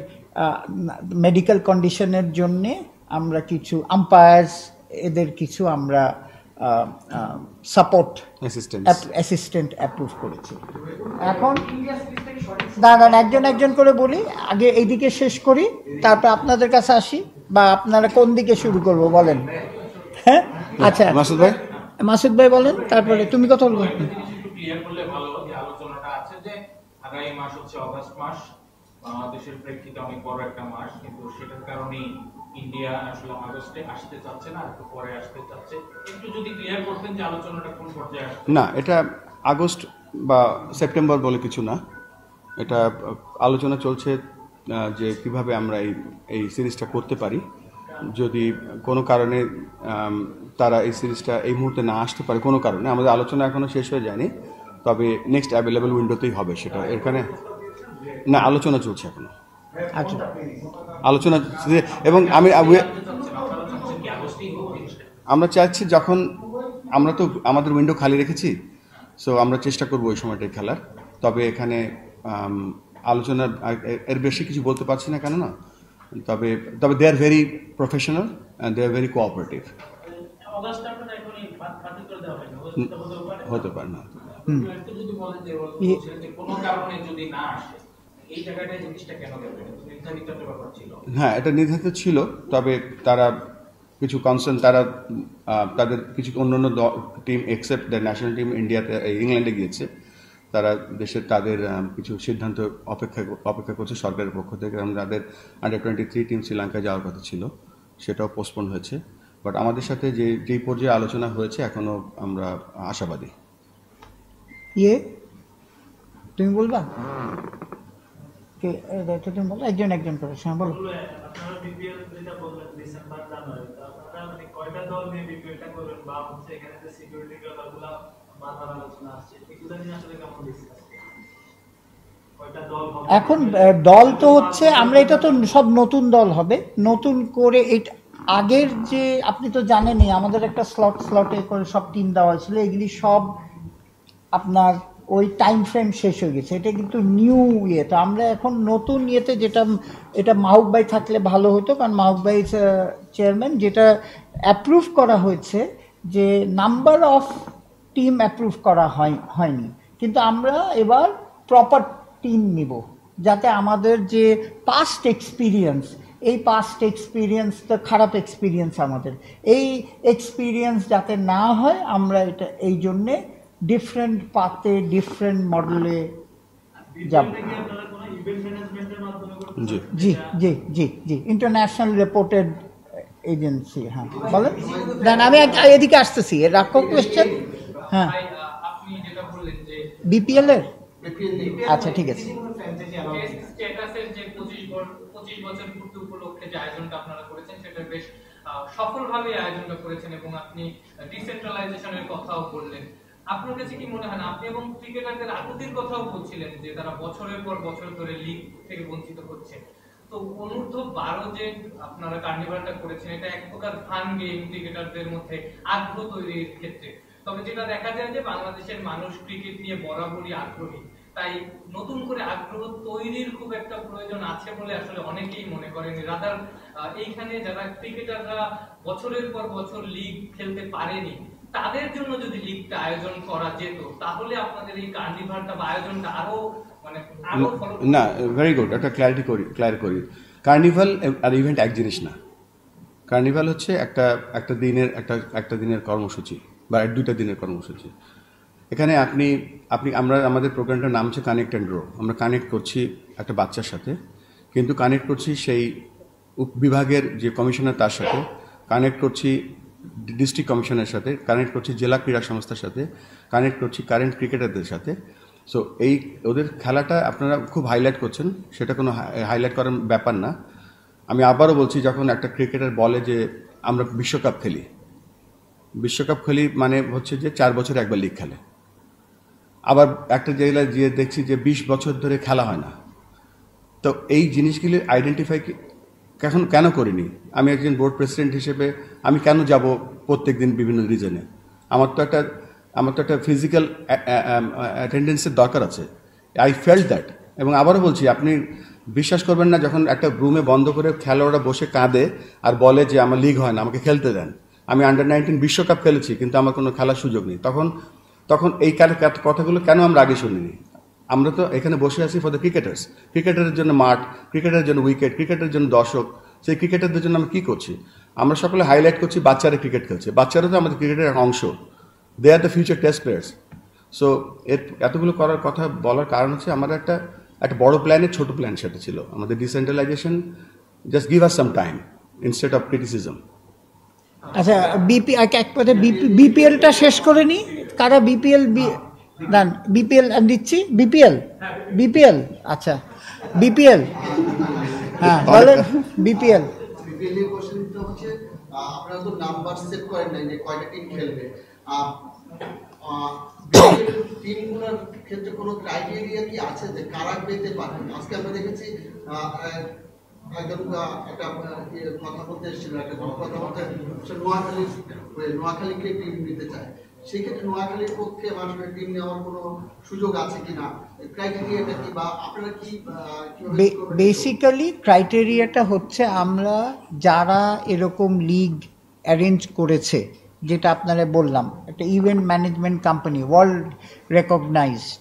মেডিকেল কন্ডিশনের জন্যে আমরা কিছু আম্পায়ার্স, এদের কিছু আমরা সাপোর্ট অ্যাসিস্ট্যান্ট অ্যাপ্রুভ করেছি। এখন দাঁড়ান, একজন একজন করে বলি, আগে এইদিকে শেষ করি, তারপর আপনাদের কাছে আসি, বা আপনারা কোন দিকে শুরু করব বলেন? হ্যাঁ, আচ্ছা মাসুদ ভাই বলেন, তারপরে তুমি কথা বলবো। ক্লিয়ার করলে ভালো যে আলোচনাটা আছে যে আগামী মাস হচ্ছে অগস্ট মাস, বাংলাদেশের প্রেক্ষিতে অনেক বড় একটা মাস, কিন্তু সেটার কারণে ইন্ডিয়া আসলে আগস্টে আসতে চাচ্ছে না, একটু পরে আসতে চাচ্ছে। একটু যদি ক্লিয়ার করতেন যে আলোচনাটা কোন পর্যায়ে আসছে। না, এটা আগস্ট বা সেপ্টেম্বর বলে কিছু না, এটা আলোচনা চলছে যে কিভাবে আমরা এই সিরিজটা করতে পারি। যদি কোনো কারণে তারা এই সিরিজটা এই মুহূর্তে না আসতে পারে, কোনো কারণে, আমাদের আলোচনা এখনও শেষ হয়ে যায়নি, তবে নেক্সট অ্যাভেলেবল উইন্ডোতেই হবে সেটা। এখানে না, আলোচনা চলছে এখনো, আচ্ছা আলোচনা। এবং আমরা চাচ্ছি, যখন আমরা তো আমাদের উইন্ডো খালি রেখেছি, সো আমরা চেষ্টা করবো ওই সময়টাই খেলার। তবে এখানে আলোচনা এর বেশি কিছু বলতে পারছি না, কেননা তবে they are very professional and they are very cooperative. হতে পারে না। হ্যাঁ, এটা নির্ধারিত ছিল, তবে তারা কিছু কনসার্ন, তাদের কিছু অন্যান্য team except the national team ইন্ডিয়াতে, ইংল্যান্ডে গিয়েছে, তারা দেশের তাদের কিছু সিদ্ধান্ত অপেক্ষা করছে সরকারের পক্ষ থেকে। তাদের আন্ডার-23 টিম শ্রীলঙ্কায় যাওয়ার কথা ছিল, সেটাও পোস্টপোন হয়েছে। বাট আমাদের সাথে যেই পর্যায়ে আলোচনা হয়েছে, এখনো আমরা আশাবাদী। তুমি বলবা? তুমি বলো, একজন একজন করে বলো। এখন দল তো হচ্ছে, আমরা এটা তো সব নতুন দল হবে, নতুন করে এটা আগের যে, আপনি তো জানেনই আমাদের একটা স্লটে করে সব টিম দেওয়া ছিল, এগুলি সব আপনার ওই টাইম ফ্রেম শেষ হয়ে গেছে। এটা কিন্তু নিউ ইয়ে, তো আমরা এখন নতুন ইয়েতে, যেটা এটা মাহবুব ভাই থাকলে ভালো হতো, কারণ মাহবুব ভাই চেয়ারম্যান, যেটা অ্যাপ্রুভ করা হয়েছে যে নাম্বার অফ টিম অ্যাপ্রুভ করা হয়নি, কিন্তু আমরা এবার প্রপার টিম নিব, যাতে আমাদের যে পাস্ট এক্সপিরিয়েন্স, এই পাস্ট এক্সপিরিয়েন্স তো খারাপ এক্সপিরিয়েন্স, আমাদের এই এক্সপিরিয়েন্স যাতে না হয়, আমরা এটা এই জন্যে ডিফারেন্ট পাতে, ডিফারেন্ট মডেলে যাব। জি জি জি জি জি, ইন্টারন্যাশনাল রিপোর্টেড এজেন্সি। হ্যাঁ বলেন, দেন আমি এদিকে আসতেছি, রাখো কোয়েশ্চেন। হ্যাঁ, বিপিএল এর, আচ্ছা ঠিক আছে। স্ট্যাটাসের যে 25 বছর পূর্তি উপলক্ষে যে আয়োজনটা আপনারা করেছেন, সেটা বেশ সফলভাবে আয়োজনটা করেছেন, এবং আপনি ডিসেন্ট্রালাইজেশনের কথাও বললেন। আপনার কাছে কি মনে হয় না, আপনি এবং ক্রিকেটারদের আকুতির কথাও বলছিলেন যে তারা বছরের পর বছর ধরে লিগ থেকে বঞ্চিত হচ্ছে, তো অনূর্ধ্ব 12 যে আপনারা কার্নিভালটা করেছেন, এটা এক প্রকার ফান গেম ক্রিকেটারদের মধ্যে আগ্রহ তৈরির ক্ষেত্রে। তবে যেটা দেখা যায় যে বাংলাদেশের মানুষ ক্রিকেট নিয়ে বরাবরই আগ্রহী, তাই নতুন করে আগ্রহ তৈরির খুব একটা প্রয়োজন আছে বলে আসলে অনেকেই মনে করেন। রাদার এইখানে যারা ক্রিকেটাররা বছরের পর বছর লিগ খেলতে পারেনি, তাদের জন্য যদি লিগটা আয়োজন করা যেত, তাহলে আপনাদের এই কার্নিভালটা বা আয়োজনটা আরো না, ভেরি গুড, একটা ক্লিয়ার করি। কার্নিভাল আর ইভেন্ট এক জিনিস না। কার্নিভাল হচ্ছে একটা দিনের কর্মসূচি বা 2টা দিনের কর্মসূচি। এখানে আমরা আমাদের প্রোগ্রামটার নাম হচ্ছে কানেক্ট অ্যান্ড গ্রো। আমরা কানেক্ট করছি একটা বাচ্চার সাথে, কিন্তু কানেক্ট করছি সেই বিভাগের যে কমিশনার, তার সাথে কানেক্ট করছি, ডিস্ট্রিক্ট কমিশনের সাথে কানেক্ট করছি, জেলা ক্রীড়া সংস্থার সাথে কানেক্ট করছি, কারেন্ট ক্রিকেটারদের সাথে। সো ওদের খেলাটা আপনারা খুব হাইলাইট করছেন, সেটা কোনো হাইলাইট করার ব্যাপার না। আমি আবারও বলছি, যখন একটা ক্রিকেটার বলে যে আমরা বিশ্বকাপ খেলি মানে হচ্ছে যে 4 বছরে একবার লিগ খেলে। আবার একটা জায়গায় গিয়ে দেখছি যে 20 বছর ধরে খেলা হয় না। তো এই জিনিসগুলি আইডেন্টিফাই কেন করিনি? আমি একজন বোর্ড প্রেসিডেন্ট হিসেবে আমি কেন যাব প্রত্যেক দিন বিভিন্ন রিজনে? আমার তো একটা ফিজিক্যাল অ্যাটেন্ডেন্সের দরকার আছে। I felt that. এবং আবারও বলছি, আপনি বিশ্বাস করবেন না, যখন একটা রুমে বন্ধ করে খেলোয়াড়রা বসে কাঁদে আর বলে যে আমার লিগ হয় না, আমাকে খেলতে দেন। আমি আন্ডার-19 বিশ্বকাপ খেলেছি, কিন্তু আমার কোনো খেলার সুযোগ নেই। তখন এই কথাগুলো কেন আমরা আগে শুনিনি? আমরা তো এখানে বসে আছি ফর দ্য ক্রিকেটারের জন্য মাঠ, ক্রিকেটারের জন্য উইকেট, ক্রিকেটের জন্য দর্শক। সেই ক্রিকেটারদের জন্য আমরা কী করছি? আমরা সকলে হাইলাইট করছি বাচ্চারা ক্রিকেট খেলছে। বাচ্চারা তো আমাদের ক্রিকেটের এক অংশ। They are the future test players. So এতগুলো করার কথা বলার কারণ হচ্ছে আমার একটা বড় প্ল্যানের ছোট প্ল্যান সেটা ছিল। আমাদের decentralisation, just give us some time instead of criticism. আচ্ছা, বিপিএলটা শেষ করে নি। কারা বিপিএল দিচ্ছি? বিপিএল আচ্ছা, বিপিএল, হ্যাঁ বলেন। বিপিএল কোশ্চেনটা হচ্ছে আপনারা তো নাম্বার সেট করেন নাই যে কয়টা টিম খেলবে। টিমগুলোর ক্ষেত্রে কোনো ক্রাইটেরিয়া কি আছে যে কারা পেতে পারে? আজকে আমরা দেখেছি একজন একটা কথা বলতে এসেছিল, একটা কথা বলতে নোয়াখালীকে টিম নিতে চায়। সেক্ষেত্রে নোয়াখালীর পক্ষে মানুষের টিম নেওয়ার কোনো সুযোগ আছে কিনা, ক্রাইটেরিয়াটা কি, বা আপনারা কি? বেসিক্যালি ক্রাইটেরিয়াটা হচ্ছে আমরা যারা এরকম লিগ অ্যারেঞ্জ করেছে, যেটা আপনারা বললাম, একটা event management company world recognised,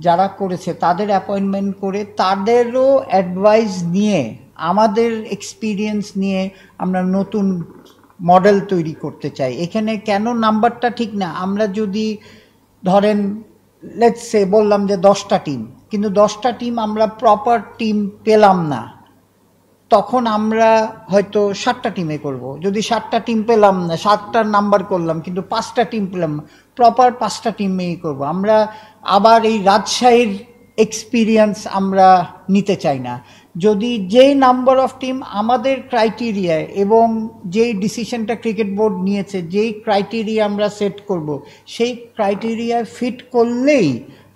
যারা করেছে তাদের অ্যাপয়েন্টমেন্ট করে তাদেরও অ্যাডভাইস নিয়ে, আমাদের এক্সপিরিয়েন্স নিয়ে আমরা নতুন মডেল তৈরি করতে চাই। এখানে কেন নাম্বারটা ঠিক না, আমরা যদি ধরেন লেটস সে বললাম যে 10টা টিম, কিন্তু 10টা টিম আমরা প্রপার টিম পেলাম না, তখন আমরা হয়তো 7টা টিমে করব। যদি 7টা টিম পেলাম না, 7টার নাম্বার করলাম, কিন্তু 5টা টিম পেলাম, প্রপার 5টা টিমেই করব। আমরা আবার এই রাজশাহীর এক্সপিরিয়েন্স আমরা নিতে চাই না। যদি যেই নাম্বার অফ টিম আমাদের ক্রাইটেরিয়ায় এবং যেই ডিসিশনটা ক্রিকেট বোর্ড নিয়েছে, যেই ক্রাইটেরিয়া আমরা সেট করব, সেই ক্রাইটেরিয়ায় ফিট করলেই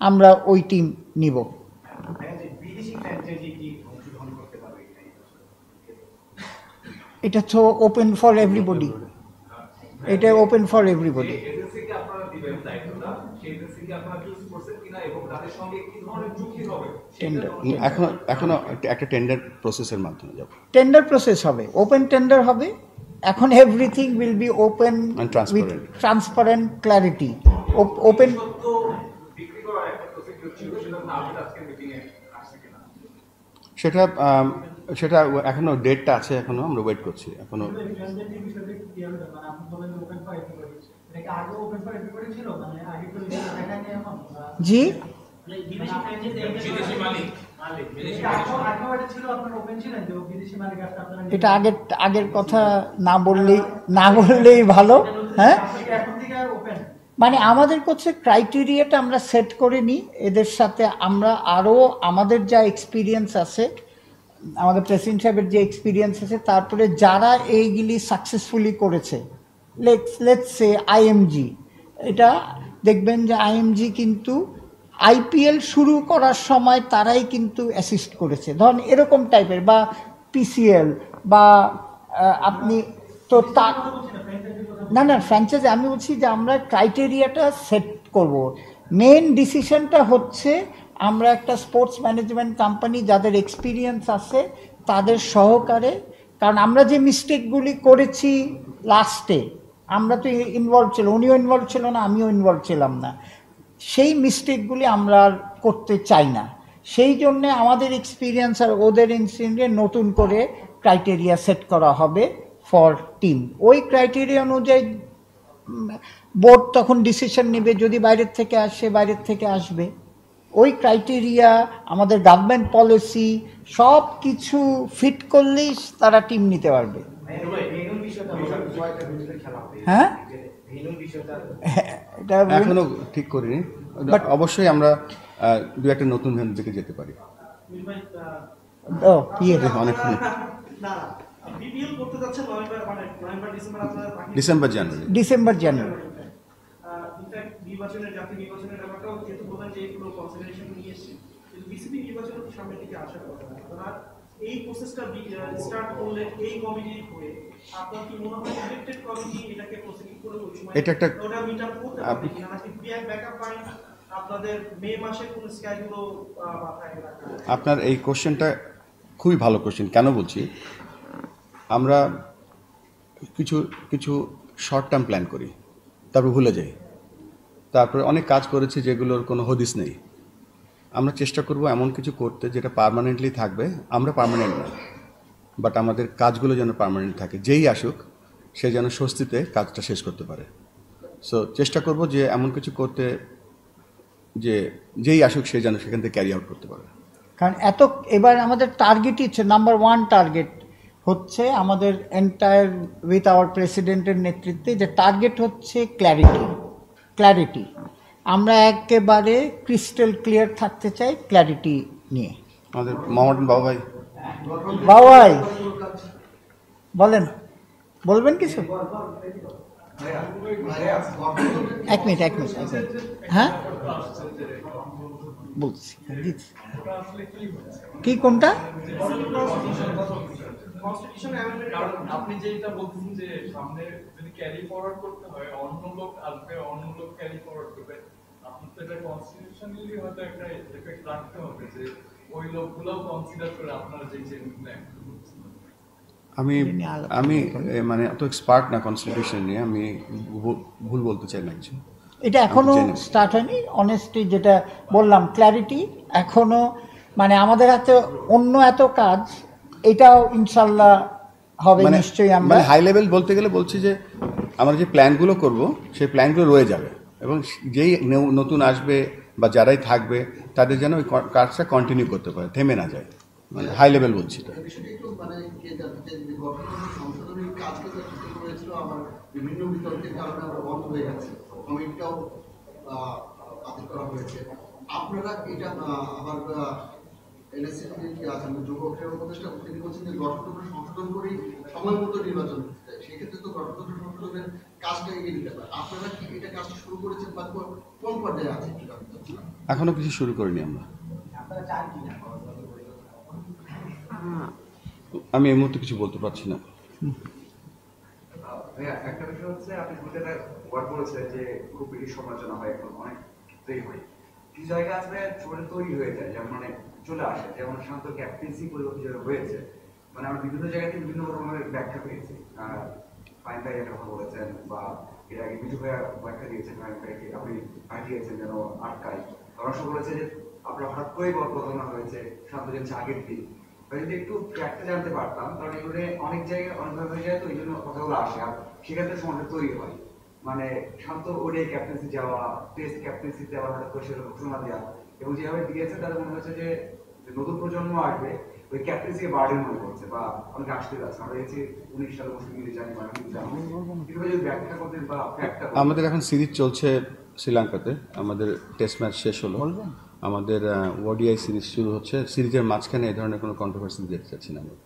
আমরা ওই টিম নিব। এটা তো ওপেন ফর এভরিবডি, এটা ওপেন ফর এভরিবডি। এখনো একটা টেন্ডার প্রসেসের মাধ্যমে যাব। টেন্ডার প্রসেস হবে, ওপেন টেন্ডার হবে। এখন everything will be open with transparent clarity. Open সেটা এখনো ডেটটা আছে, এখনো আমরা ওয়েট করছি। এখনো জি, এটা আগের কথা না বললেই ভালো। হ্যাঁ, মানে আমাদের কাছে ক্রাইটেরিয়াটা আমরা সেট করে নিই এদের সাথে। আমরা আরও আমাদের যা এক্সপিরিয়েন্স আছে, আমাদের প্রেসিডেন্ট সাহেবের যে এক্সপিরিয়েন্স আছে, তারপরে যারা এইগুলি সাকসেসফুলি করেছে, লেটস সে আইএমজি, এটা দেখবেন যে আইএমজি কিন্তু আইপিএল শুরু করার সময় তারাই কিন্তু অ্যাসিস্ট করেছে, ধরুন এরকম টাইপের, বা পিসিএল, বা আপনি তো তা না ফ্র্যাঞ্চাইজি আমি বলছি যে আমরা ক্রাইটেরিয়াটা সেট করব। মেন ডিসিশনটা হচ্ছে আমরা একটা স্পোর্টস ম্যানেজমেন্ট কোম্পানি যাদের এক্সপিরিয়েন্স আছে তাদের সহকারে, কারণ আমরা যে মিস্টেকগুলি করেছি লাস্টে, আমরা তো ইনভলভ ছিল, উনিও ইনভলভ ছিল না, আমিও ইনভলভ ছিলাম না, সেই মিস্টেকগুলি আমরা আর করতে চাই না। সেই জন্যে আমাদের এক্সপিরিয়েন্স আর ওদের ইনস্টিটিউটে নতুন করে ক্রাইটেরিয়া সেট করা হবে ফর টিম। ওই ক্রাইটেরিয়া অনুযায়ী বোর্ড তখন ডিসিশন নেবে, যদি বাইরের থেকে আসবে। ওই ক্রাইটেরিয়া আমাদের গভর্নমেন্ট পলিসি সব কিছু ফিট করলেই তারা টিম নিতে পারবে। হ্যাঁ, এটা এখনো ঠিক করিনি, বাট অবশ্যই আমরা দু একটা নতুন দিকে যেতে পারি। অনেক না বিপিএল করতে যাচ্ছে নভেম্বর ডিসেম্বর আপনারা ডিসেম্বর জানুয়ারি ইনফ্যাক্ট নির্বাচনের জাতীয় নির্বাচনের ব্যাপারটাও যেহেতু বলেন যে এগুলো কনসিডারেশন নিয়ে এসেছে কিন্তু বিসিবি নির্বাচনের সামনের দিকে আসার কথা না আপনারা এই প্রসেসটা স্টার্ট করলে এই কমিটি হয়ে আপনার কি মনে হয় ইলেক্টেড কমিটি এটাকে প্রসিকিউট করে ওই সময় এটা একটা ওটা মিট আপ করতে পারবে কিনা নাকি ব্যাকআপ পাই আপনাদের মে মাসে কোন স্কেজুলও মাথায় রাখা আপনার এই কোশ্চেনটা খুবই ভালো কোশ্চেন। কেন বলছি, আমরা কিছু কিছু শর্ট টার্ম প্ল্যান করি, তারপর ভুলে যাই, তারপরে অনেক কাজ করেছি যেগুলোর কোনো হদিস নেই। আমরা চেষ্টা করব এমন কিছু করতে যেটা পার্মানেন্টলি থাকবে। আমরা পার্মানেন্ট না, বাট আমাদের কাজগুলো যেন পার্মানেন্ট থাকে, যেই আসুক সে যেন স্বস্তিতে কাজটা শেষ করতে পারে। সো চেষ্টা করব যে এমন কিছু করতে যে যেই আসুক সে যেন সেখান থেকে ক্যারি আউট করতে পারে। কারণ এবার আমাদের টার্গেটই হচ্ছে নাম্বার 1 টার্গেট হচ্ছে আমাদের এন্টায়ার উইথ আওয়ার প্রেসিডেন্টের নেতৃত্বে যে টার্গেট হচ্ছে ক্ল্যারিটি। আমরা একেবারে ক্রিস্টাল ক্লিয়ার থাকতে চাই ক্ল্যারিটি নিয়ে। আমাদের মোহাম্মদ বাবু ভাই বাবাই বলবেন কিছু? এক মিনিট হ্যাঁ বলছি কি কোনটা কারণ আপনি যেটা বলছেন যে সামনে যদি ক্যারি ফরওয়ার্ড করতে হয় অন্য লোক আসবে, অন্য লোক ক্যারি ফরওয়ার্ড করবে, আপনার তো এটা কনস্টিটিউশনালি হয়তো একটা এফেক্ট রাখতে হবে যে ওই লোকগুলোও কনসিডার করে আপনারা যে চেঞ্জ নেন। আমি মানে অত এক্সপার্ট না কনস্টিটিউশন নিয়ে, আমি ভুল বলতে চাই না কিছু। এটা এখনো স্টার্ট হয়নি। অনেস্টলি যেটা বললাম, ক্ল্যারিটি এখনো, মানে আমাদের হাতে অন্য এত কাজ, এটাও ইনশাল্লাহ হবে নিশ্চয়ই। আমরা হাই লেভেল বলতে গেলে বলছি যে আমরা যে প্ল্যানগুলো করব সেই প্ল্যানগুলো রয়ে যাবে এবং যেই নতুন আসবে বা যারাই থাকবে তাদের যেন ওই কাজটা কন্টিনিউ করতে পারে, থেমে না যায়। মানে হাই লেভেল বলছি। সংশোধনের কাজকে শুরু করেছিল আমার বিভিন্ন বিতর্কের কারণে আমরা বন্ধ হয়ে গেছে, কমিটিটাও বাতিল করা হয়েছে। আপনারা এটা আবার এনএসসি আছেন যুব ক্রীড়া উপদেষ্টা, তিনি বলছেন যে গঠনতন্ত্র সংশোধন করেই সময় মতো নির্বাচন করতে চাই, সেক্ষেত্রে তো গঠনতন্ত্র সংশোধনের কাজটা এগিয়ে নিতে পারে। আপনারা কি এটা কাজটা শুরু করেছেন বা কোন পর্যায়ে আছে? এখনো কিছু শুরু করিনি আমরা। আমি এই মুহূর্তে কিছু বলতে পারছি না। একটা বিষয় হচ্ছে আপনি যেটা ওয়ার্ড বলেছেন যে খুব বেশি সমালোচনা হয়, এখন অনেক দেরি হয়, কিছু জায়গা আছে চলে তৈরি হয়ে যায়, যেমন মানে চলে আসে, যেমন শান্ত ক্যাপ্টেন্সি পরিবর্তন হয়েছে, মানে আমরা বিভিন্ন জায়গাতে বিভিন্ন রকমের ব্যাখ্যা পেয়েছি। ফাইন ভাই একটা কথা বলেছেন, বা এর আগে বিজু ভাইয়া ব্যাখ্যা দিয়েছেন, ফাইন ভাইকে আপনি পাঠিয়েছেন যেন আটকায়, রস বলেছে যে আপনার হঠাৎ করেই বদলানো হয়েছে, শান্ত জানছে আগের দিন। যদি একটু ফ্যাক্টটা জানতে পারতাম, কারণ এগুলো অনেক জায়গায় অনেকভাবে হয়ে যায়, তো এই জন্য কথাগুলো আসে, আর সেক্ষেত্রে সমস্যা তৈরি হয়। মানে শান্ত ওডিআই ক্যাপ্টেন্সি যাওয়া, টেস্ট ক্যাপ্টেন্সিতে আবার হঠাৎ করে সেরকম ঘোষণা দেওয়া, এবং যেভাবে দিয়েছে তাদের মনে হচ্ছে যে নতুন প্রজন্ম আসবে ওই ক্যাপ্টেন্সিকে বার্ডেন মনে করছে, বা অনেকে আসতে যাচ্ছে। আমরা দেখছি 19 সালে মুসলিম জানি বা যদি ব্যাখ্যা করতেন বা ফ্যাক্টটা। আমাদের এখন সিরিজ চলছে শ্রীলঙ্কাতে, আমাদের টেস্ট ম্যাচ শেষ হলো, আমাদের ওডিআই সিরিজ শুরু হচ্ছে। সিরিজের মাঝখানে এই ধরনের কোনো কন্ট্রোভার্সি দেখতে চাচ্ছি না। আমরা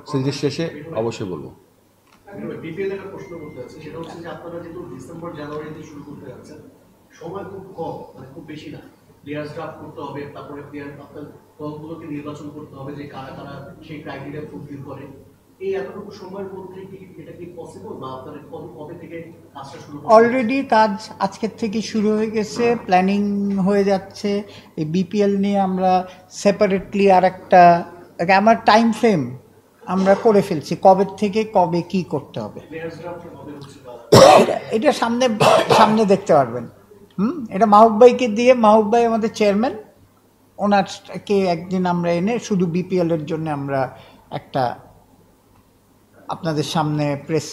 সিরিজের শেষে অবশ্যই বলবো। বিপিএল একটা প্রশ্ন করতে যাচ্ছে, সেটা হচ্ছে যে আপনারা যেহেতু ডিসেম্বর জানুয়ারিতে শুরু করতে যাচ্ছেন, সময় খুব কম, মানে খুব বেশি না, প্লেয়ার্স ড্রাফট করতে হবে, তারপরে প্লেয়ার আপনার দলগুলোকে নির্বাচন করতে হবে যে কারা কারা সেই ক্রাইটেরিয়া ফুলফিল করে। এই এতটুকু সময়ের মধ্যে কি এটা কি পসিবল, বা আপনাদের কবে থেকে কাজটা শুরু? অলরেডি কাজ আজকের থেকে শুরু হয়ে গেছে, প্ল্যানিং হয়ে যাচ্ছে। এই বিপিএল নিয়ে আমরা সেপারেটলি আর একটা আমার টাইম ফ্রেম আমরা করে ফেলছি, কবে থেকে কবে কি করতে হবে। এটা সামনে দেখতে পারবেন। এটা মাহবুব ভাইকে দিয়ে, মাহবুব ভাই আমাদের চেয়ারম্যান, ওনারকে একদিন আমরা এনে শুধু বিপিএল এর জন্য আমরা একটা আপনাদের সামনে প্রেস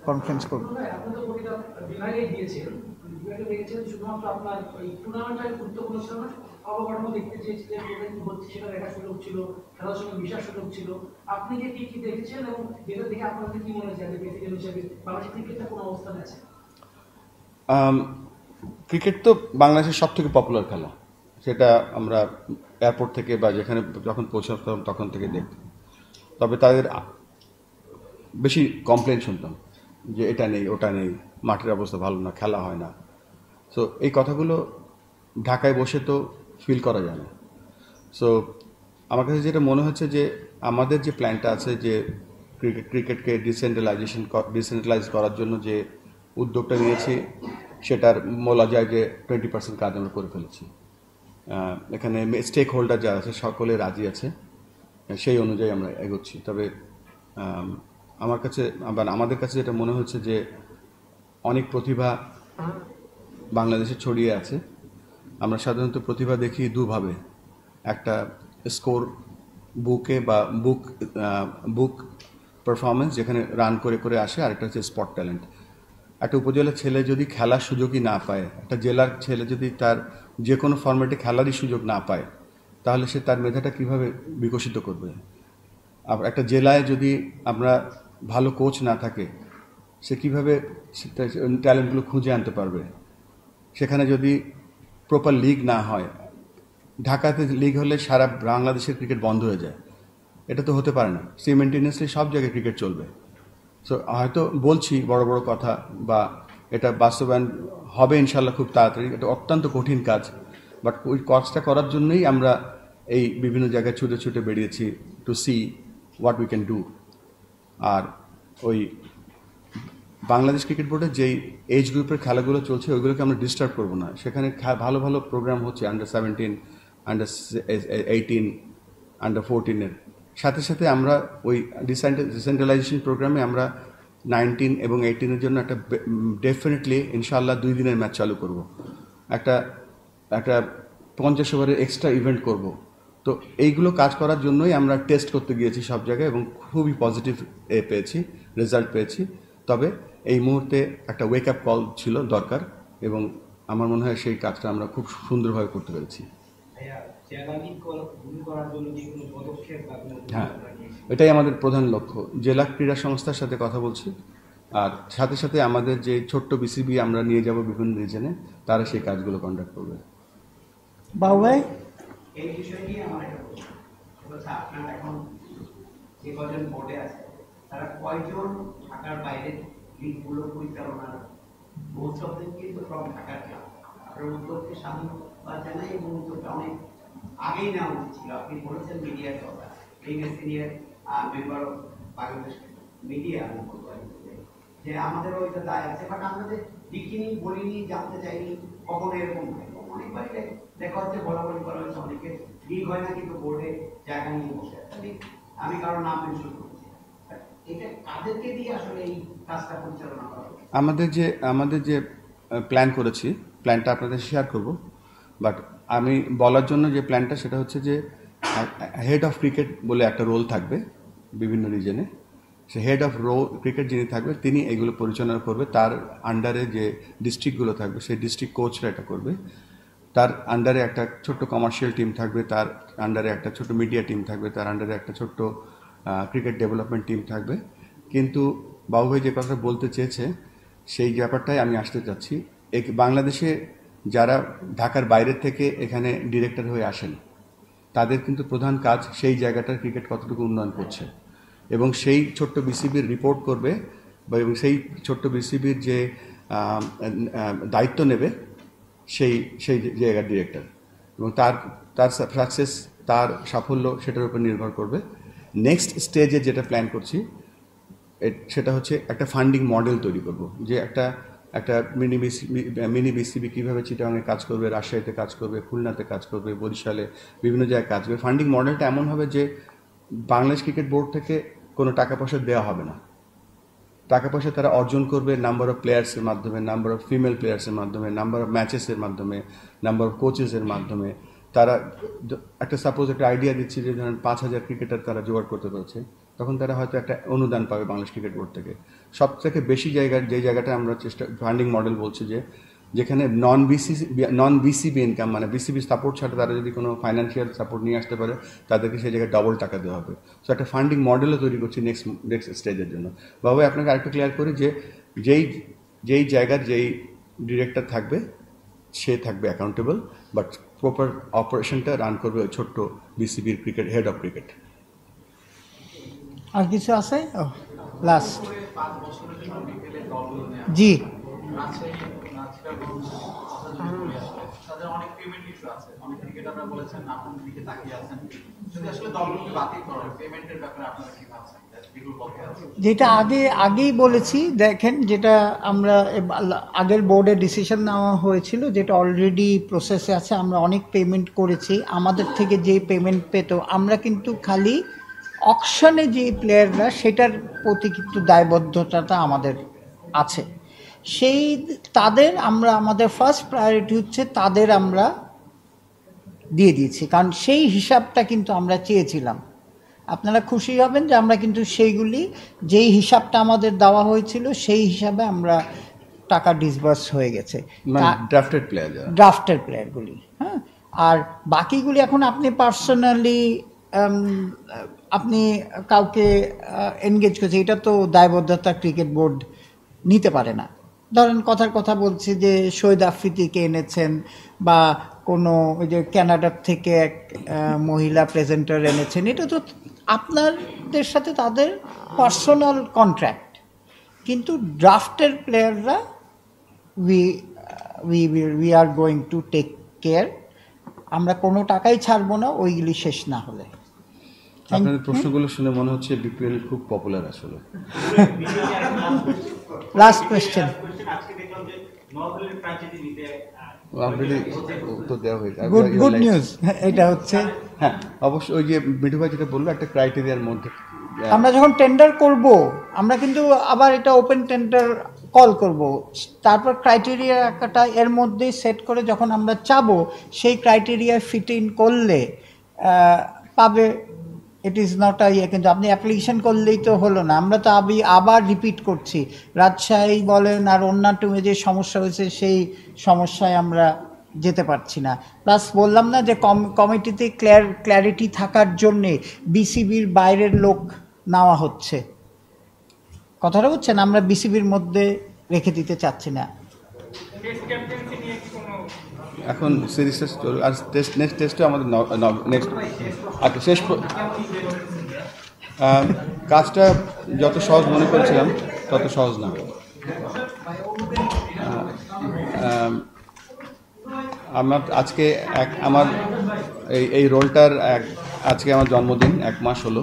কনফারেন্স করব। শুধুমাত্র আপনার এই টুর্নামেন্টের গুরুত্বপূর্ণ ছিল না, অবকাঠামো দেখতে চেয়েছিলেন, হচ্ছে সেটা দেখার সুযোগ ছিল, খেলার সঙ্গে বিশাল সুযোগ ছিল। আপনি যে কি দেখেছেন এবং যেটা দেখে আপনাদের কি মনে হচ্ছে প্রেসিডেন্ট হিসেবে বাংলাদেশ ক্রিকেটটা কোন অবস্থানে আছে? ক্রিকেট তো বাংলাদেশের সব থেকে পপুলার খেলা, সেটা আমরা এয়ারপোর্ট থেকে বা যেখানে যখন পৌঁছাতাম তখন থেকে দেখতাম। তবে তাদের বেশি কমপ্লেন শুনতাম যে এটা নেই ওটা নেই, মাঠের অবস্থা ভালো না, খেলা হয় না। সো এই কথাগুলো ঢাকায় বসে তো ফিল করা যায় না। সো আমার কাছে যেটা মনে হচ্ছে যে আমাদের যে প্ল্যানটা আছে যে ক্রিকেটকে ডিসেন্ট্রালাইজ করার জন্য যে উদ্যোগটা নিয়েছি, সেটার বলা যায় যে 20% কাজ আমরা করে ফেলেছি। এখানে স্টেক হোল্ডার যারা আছে সকলে রাজি আছে, সেই অনুযায়ী আমরা এগোচ্ছি। তবে আমাদের কাছে যেটা মনে হচ্ছে যে অনেক প্রতিভা বাংলাদেশে ছড়িয়ে আছে। আমরা সাধারণত প্রতিভা দেখি দুভাবে, একটা স্কোর বুকে বা বুক পারফরমেন্স যেখানে রান করে করে আসে, আরেকটা হচ্ছে স্পট ট্যালেন্ট। একটা উপজেলার ছেলে যদি খেলার সুযোগই না পায়, একটা জেলার ছেলে যদি তার যে কোনো ফরম্যাটে খেলারই সুযোগ না পায়, তাহলে সে তার মেধাটা কিভাবে বিকশিত করবে? একটা জেলায় যদি আমরা ভালো কোচ না থাকে, সে কীভাবে ট্যালেন্টগুলো খুঁজে আনতে পারবে? সেখানে যদি প্রপার লিগ না হয়, ঢাকাতে লিগ হলে সারা বাংলাদেশের ক্রিকেট বন্ধ হয়ে যায়, এটা তো হতে পারে না। সিমেন্টেনিয়াসলি সব জায়গায় ক্রিকেট চলবে। সো হয়তো বলছি বড় বড় কথা, বা এটা বাস্তবায়ন হবে ইনশাল্লাহ খুব তাড়াতাড়ি, এটা অত্যন্ত কঠিন কাজ। বাট ওই কাজটা করার জন্যই আমরা এই বিভিন্ন জায়গায় ছুটে ছুটে বেরিয়েছি, to see what we can do. আর ওই বাংলাদেশ ক্রিকেট বোর্ডের যেই এজ গ্রুপের খেলাগুলো চলছে, ওইগুলোকে আমরা ডিস্টার্ব করবো না। সেখানে ভালো ভালো প্রোগ্রাম হচ্ছে, আন্ডার-17, আন্ডার-18, আন্ডার-14-এর সাথে সাথে আমরা ওই ডিসেন্ট্রালাইজেশন প্রোগ্রামে আমরা 19 এবং 18-এর জন্য একটা ডেফিনেটলি ইনশাআল্লাহ 2 দিনের ম্যাচ চালু করব। একটা 50 ওভারের এক্সট্রা ইভেন্ট করব। তো এইগুলো কাজ করার জন্যই আমরা টেস্ট করতে গিয়েছি সব জায়গায়, এবং খুবই পজিটিভ রেজাল্ট পেয়েছি। তবে এই মুহূর্তে একটা ওয়েক আপ কল ছিল দরকার, এবং আমার মনে হয় সেই কাজটা আমরা খুব সুন্দরভাবে করতে পেরেছি। হ্যাঁ, এটাই আমাদের প্রধান লক্ষ্য। জেলা ক্রীড়া সংস্থার সাথে কথা বলছি, আর সাথে সাথে আমাদের যে ছোট্ট বিসিবি আমরা নিয়ে যাব বিভিন্ন রিজনে, তারা সেই কাজগুলো কন্ডাক্ট করবে। বাবু ভাই, এই বিষয় নিয়ে আমার একটা প্রশ্ন হচ্ছে, আপনার এখন যে কজন বোর্ডে আছে তারা কয়জন ঢাকার বাইরে লিগগুলো পরিচালনার? মোস্ট অফ দেম কিন্তু ফ্রম ঢাকার ক্লাব। আপনার উদ্যোগকে সাধুবাদ জানাই, এবং উদ্যোগটা অনেক আগেই নেওয়া উচিত ছিল। আপনি বলেছেন মিডিয়ার কথা, এই senior member of Bangladesh media, আমি বলবো যে আমাদেরও ওইটা দায় আছে। বাট আমরা যে লিখিনি, বলিনি, জানতে চাইনি, কখনো এরকম হয়। অনেকবারই দেখা হচ্ছে, বলাবলি করা হয়েছে, অনেকে লিগ হয় না কিন্তু বোর্ডে জায়গা নিয়ে বসে আছে। আমি কারো নাম মেনশন করছি, এটা কাদেরকে দিয়ে আসলে এই কাজটা পরিচালনা করা হবে? আমাদের যে প্ল্যান করেছি, প্ল্যানটা আপনাদের শেয়ার করব। বাট আমি বলার জন্য যে প্ল্যানটা, সেটা হচ্ছে যে হেড অফ ক্রিকেট বলে একটা রোল থাকবে বিভিন্ন রিজনে। সে হেড অফ ক্রিকেট যিনি থাকবে, তিনি এগুলো পরিচালনা করবে। তার আন্ডারে যে ডিস্ট্রিক্টগুলো থাকবে, সেই ডিস্ট্রিক্ট কোচরা এটা করবে। তার আন্ডারে একটা ছোট্ট কমার্শিয়াল টিম থাকবে, তার আন্ডারে একটা ছোট্ট মিডিয়া টিম থাকবে, তার আন্ডারে একটা ছোট্ট ক্রিকেট ডেভেলপমেন্ট টিম থাকবে। কিন্তু বাবুভাই যে কথা বলতে চেয়েছে, সেই ব্যাপারটাই আমি আসতে চাচ্ছি। বাংলাদেশে যারা ঢাকার বাইরের থেকে এখানে ডিরেক্টর হয়ে আসেন, তাদের কিন্তু প্রধান কাজ সেই জায়গাটার ক্রিকেট কতটুকু উন্নয়ন করছে, এবং সেই ছোট্ট বিসিবির রিপোর্ট করবে, এবং সেই ছোট্ট বিসিবির যে দায়িত্ব নেবে সেই জায়গার ডিরেক্টর, এবং তার সাকসেস, তার সাফল্য সেটার উপর নির্ভর করবে। নেক্সট স্টেজে যেটা প্ল্যান করছি, সেটা হচ্ছে একটা ফান্ডিং মডেল তৈরি করব, যে একটা মিনি বিসিবি কীভাবে চিটাগাংয়ে কাজ করবে, রাজশাহীতে কাজ করবে, খুলনাতে কাজ করবে, বরিশালে বিভিন্ন জায়গায় কাজ করবে। ফান্ডিং মডেলটা এমন হবে যে বাংলাদেশ ক্রিকেট বোর্ড থেকে কোনো টাকা পয়সা দেওয়া হবে না। টাকা পয়সা তারা অর্জন করবে নাম্বার অফ প্লেয়ার্সের মাধ্যমে, নাম্বার অফ ফিমেল প্লেয়ার্সের মাধ্যমে, নাম্বার অফ ম্যাচেসের মাধ্যমে, নাম্বার অফ কোচেসের মাধ্যমে। তারা সাপোজ একটা আইডিয়া দিচ্ছে যে ধরেন 5,000 ক্রিকেটার তারা জোগাড় করতে পেরেছে, তখন তারা হয়তো একটা অনুদান পাবে বাংলাদেশ ক্রিকেট বোর্ড থেকে। সবথেকে বেশি যে জায়গাটা আমরা ফান্ডিং মডেল বলছি, যেখানে নন বিসিবি ইনকাম, মানে বিসিবি সাপোর্ট ছাড়া তারা যদি কোনো ফাইন্যান্সিয়াল সাপোর্ট নিয়ে আসতে পারে, তাদেরকে সেই জায়গায় ডবল টাকা দেওয়া হবে। সো একটা ফান্ডিং মডেলও তৈরি করছি নেক্সট স্টেজের জন্য। বাবা, আপনাকে আরেকটু ক্লিয়ার করি যে যেই জায়গার যেই ডিরেক্টর থাকবে, সে থাকবে অ্যাকাউন্টেবল, বাট প্রপার অপারেশনটা রান করবে ওই ছোট্ট বিসিবির হেড অফ ক্রিকেট। আর কিছু আছে? লাস্ট 5 বছরের জন্য বিপিএল এর দলগুলো নেওয়া জি রাজশাহী তাদের অনেক পেমেন্ট ইস্যু আছে, অনেক ক্রিকেটাররা বলেছেন আপনাদের দিকে তাকিয়ে আছেন, যদি আসলে দলগুলোকে বাতিল করে পেমেন্টের ব্যাপারে আপনারা কি ভাবছেন? বিপুল পক্ষে আছে যেটা আগেই বলেছি, দেখেন যেটা আমরা আগের বোর্ডে ডিসিশন নেওয়া হয়েছিল, যেটা অলরেডি প্রসেসে আছে, আমরা অনেক পেমেন্ট করেছি। আমাদের থেকে যে পেমেন্ট পেত, আমরা কিন্তু খালি অকশনে যে প্লেয়াররা, সেটার প্রতি কিন্তু দায়বদ্ধতাটা আমাদের আছে। সেই তাদের আমরা, আমাদের ফার্স্ট প্রায়োরিটি হচ্ছে তাদের আমরা দিয়ে দিয়েছি, কারণ সেই হিসাবটা কিন্তু আমরা চেয়েছিলাম। আপনারা খুশি হবেন যে আমরা কিন্তু সেইগুলি, যেই হিসাবটা আমাদের দেওয়া হয়েছিল সেই হিসাবে আমরা টাকা ডিসবার্স হয়ে গেছে, ড্রাফটেড প্লেয়ার যারা, ড্রাফটের প্লেয়ারগুলি। হ্যাঁ, আর বাকিগুলি এখন আপনি পার্সোনালি আপনি কাউকে এনগেজ করছে, এটা তো দায়বদ্ধতা ক্রিকেট বোর্ড নিতে পারে না। ধরেন কথার কথা বলছি যে শহীদ আফ্রিদিকে এনেছেন, বা কোনো ওই যে ক্যানাডার থেকে এক মহিলা প্রেজেন্টার এনেছেন, এটা তো আপনাদের সাথে তাদের পার্সোনাল কন্ট্রাক্ট। কিন্তু ড্রাফটের প্লেয়াররা we are going to take care, আমরা কোনো টাকাই ছাড়বো না ওইগুলি শেষ না হলে। আপনাদের প্রশ্নগুলো শুনে মনে হচ্ছে বিপিএল খুব পপুলার আসলে। Last question. অলরেডি উত্তর দেওয়া হয়েছে। গুড নিউজ এটা হচ্ছে, হ্যাঁ অবশ্যই ওই যে মিঠু ভাই যেটা বললো, একটা ক্রাইটেরিয়ার মধ্যে আমরা যখন টেন্ডার করব, আমরা কিন্তু আবার এটা ওপেন টেন্ডার কল করব, তারপর ক্রাইটেরিয়া একটা এর মধ্যেই সেট করে যখন আমরা চাবো, সেই ক্রাইটেরিয়ায় ফিট ইন করলে পাবে। ইট ইজ নট ইয়ে, কিন্তু আপনি অ্যাপ্লিকেশন করলেই তো হলো না। আমরা তো আবার রিপিট করছি, রাজশাহী বলেন আর অন্যান্য যে সমস্যা হয়েছে, সেই সমস্যায় আমরা যেতে পারছি না। প্লাস বললাম না যে কমিটিতে ক্ল্যারিটি থাকার জন্যে বিসিবির বাইরের লোক নেওয়া হচ্ছে, কথাটা বুঝছেন, আমরা বিসিবির মধ্যে রেখে দিতে চাচ্ছি না। টেস্ট ক্যাপ্টেন্সি নিয়ে কি কোনো এখন সিরিজ আর নেক্সট টেস্টে আমাদের নেক্সট আচ্ছা শেষ কাজটা যত সহজ মনে করেছিলাম তত সহজ না। আমার আজকে আমার এই রোলটার আজকে আমার জন্মদিন, 1 মাস হলো,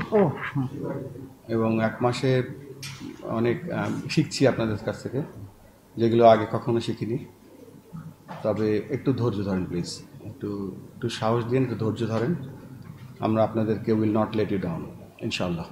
এবং 1 মাসে অনেক শিখছি আপনাদের কাছ থেকে, যেগুলো আগে কখনো শিখিনি। তবে একটু ধৈর্য ধরেন প্লিজ, একটু সাহস দিন, একটু ধৈর্য ধরেন। আমরা আপনাদেরকে will not let you down ইনশাআল্লাহ।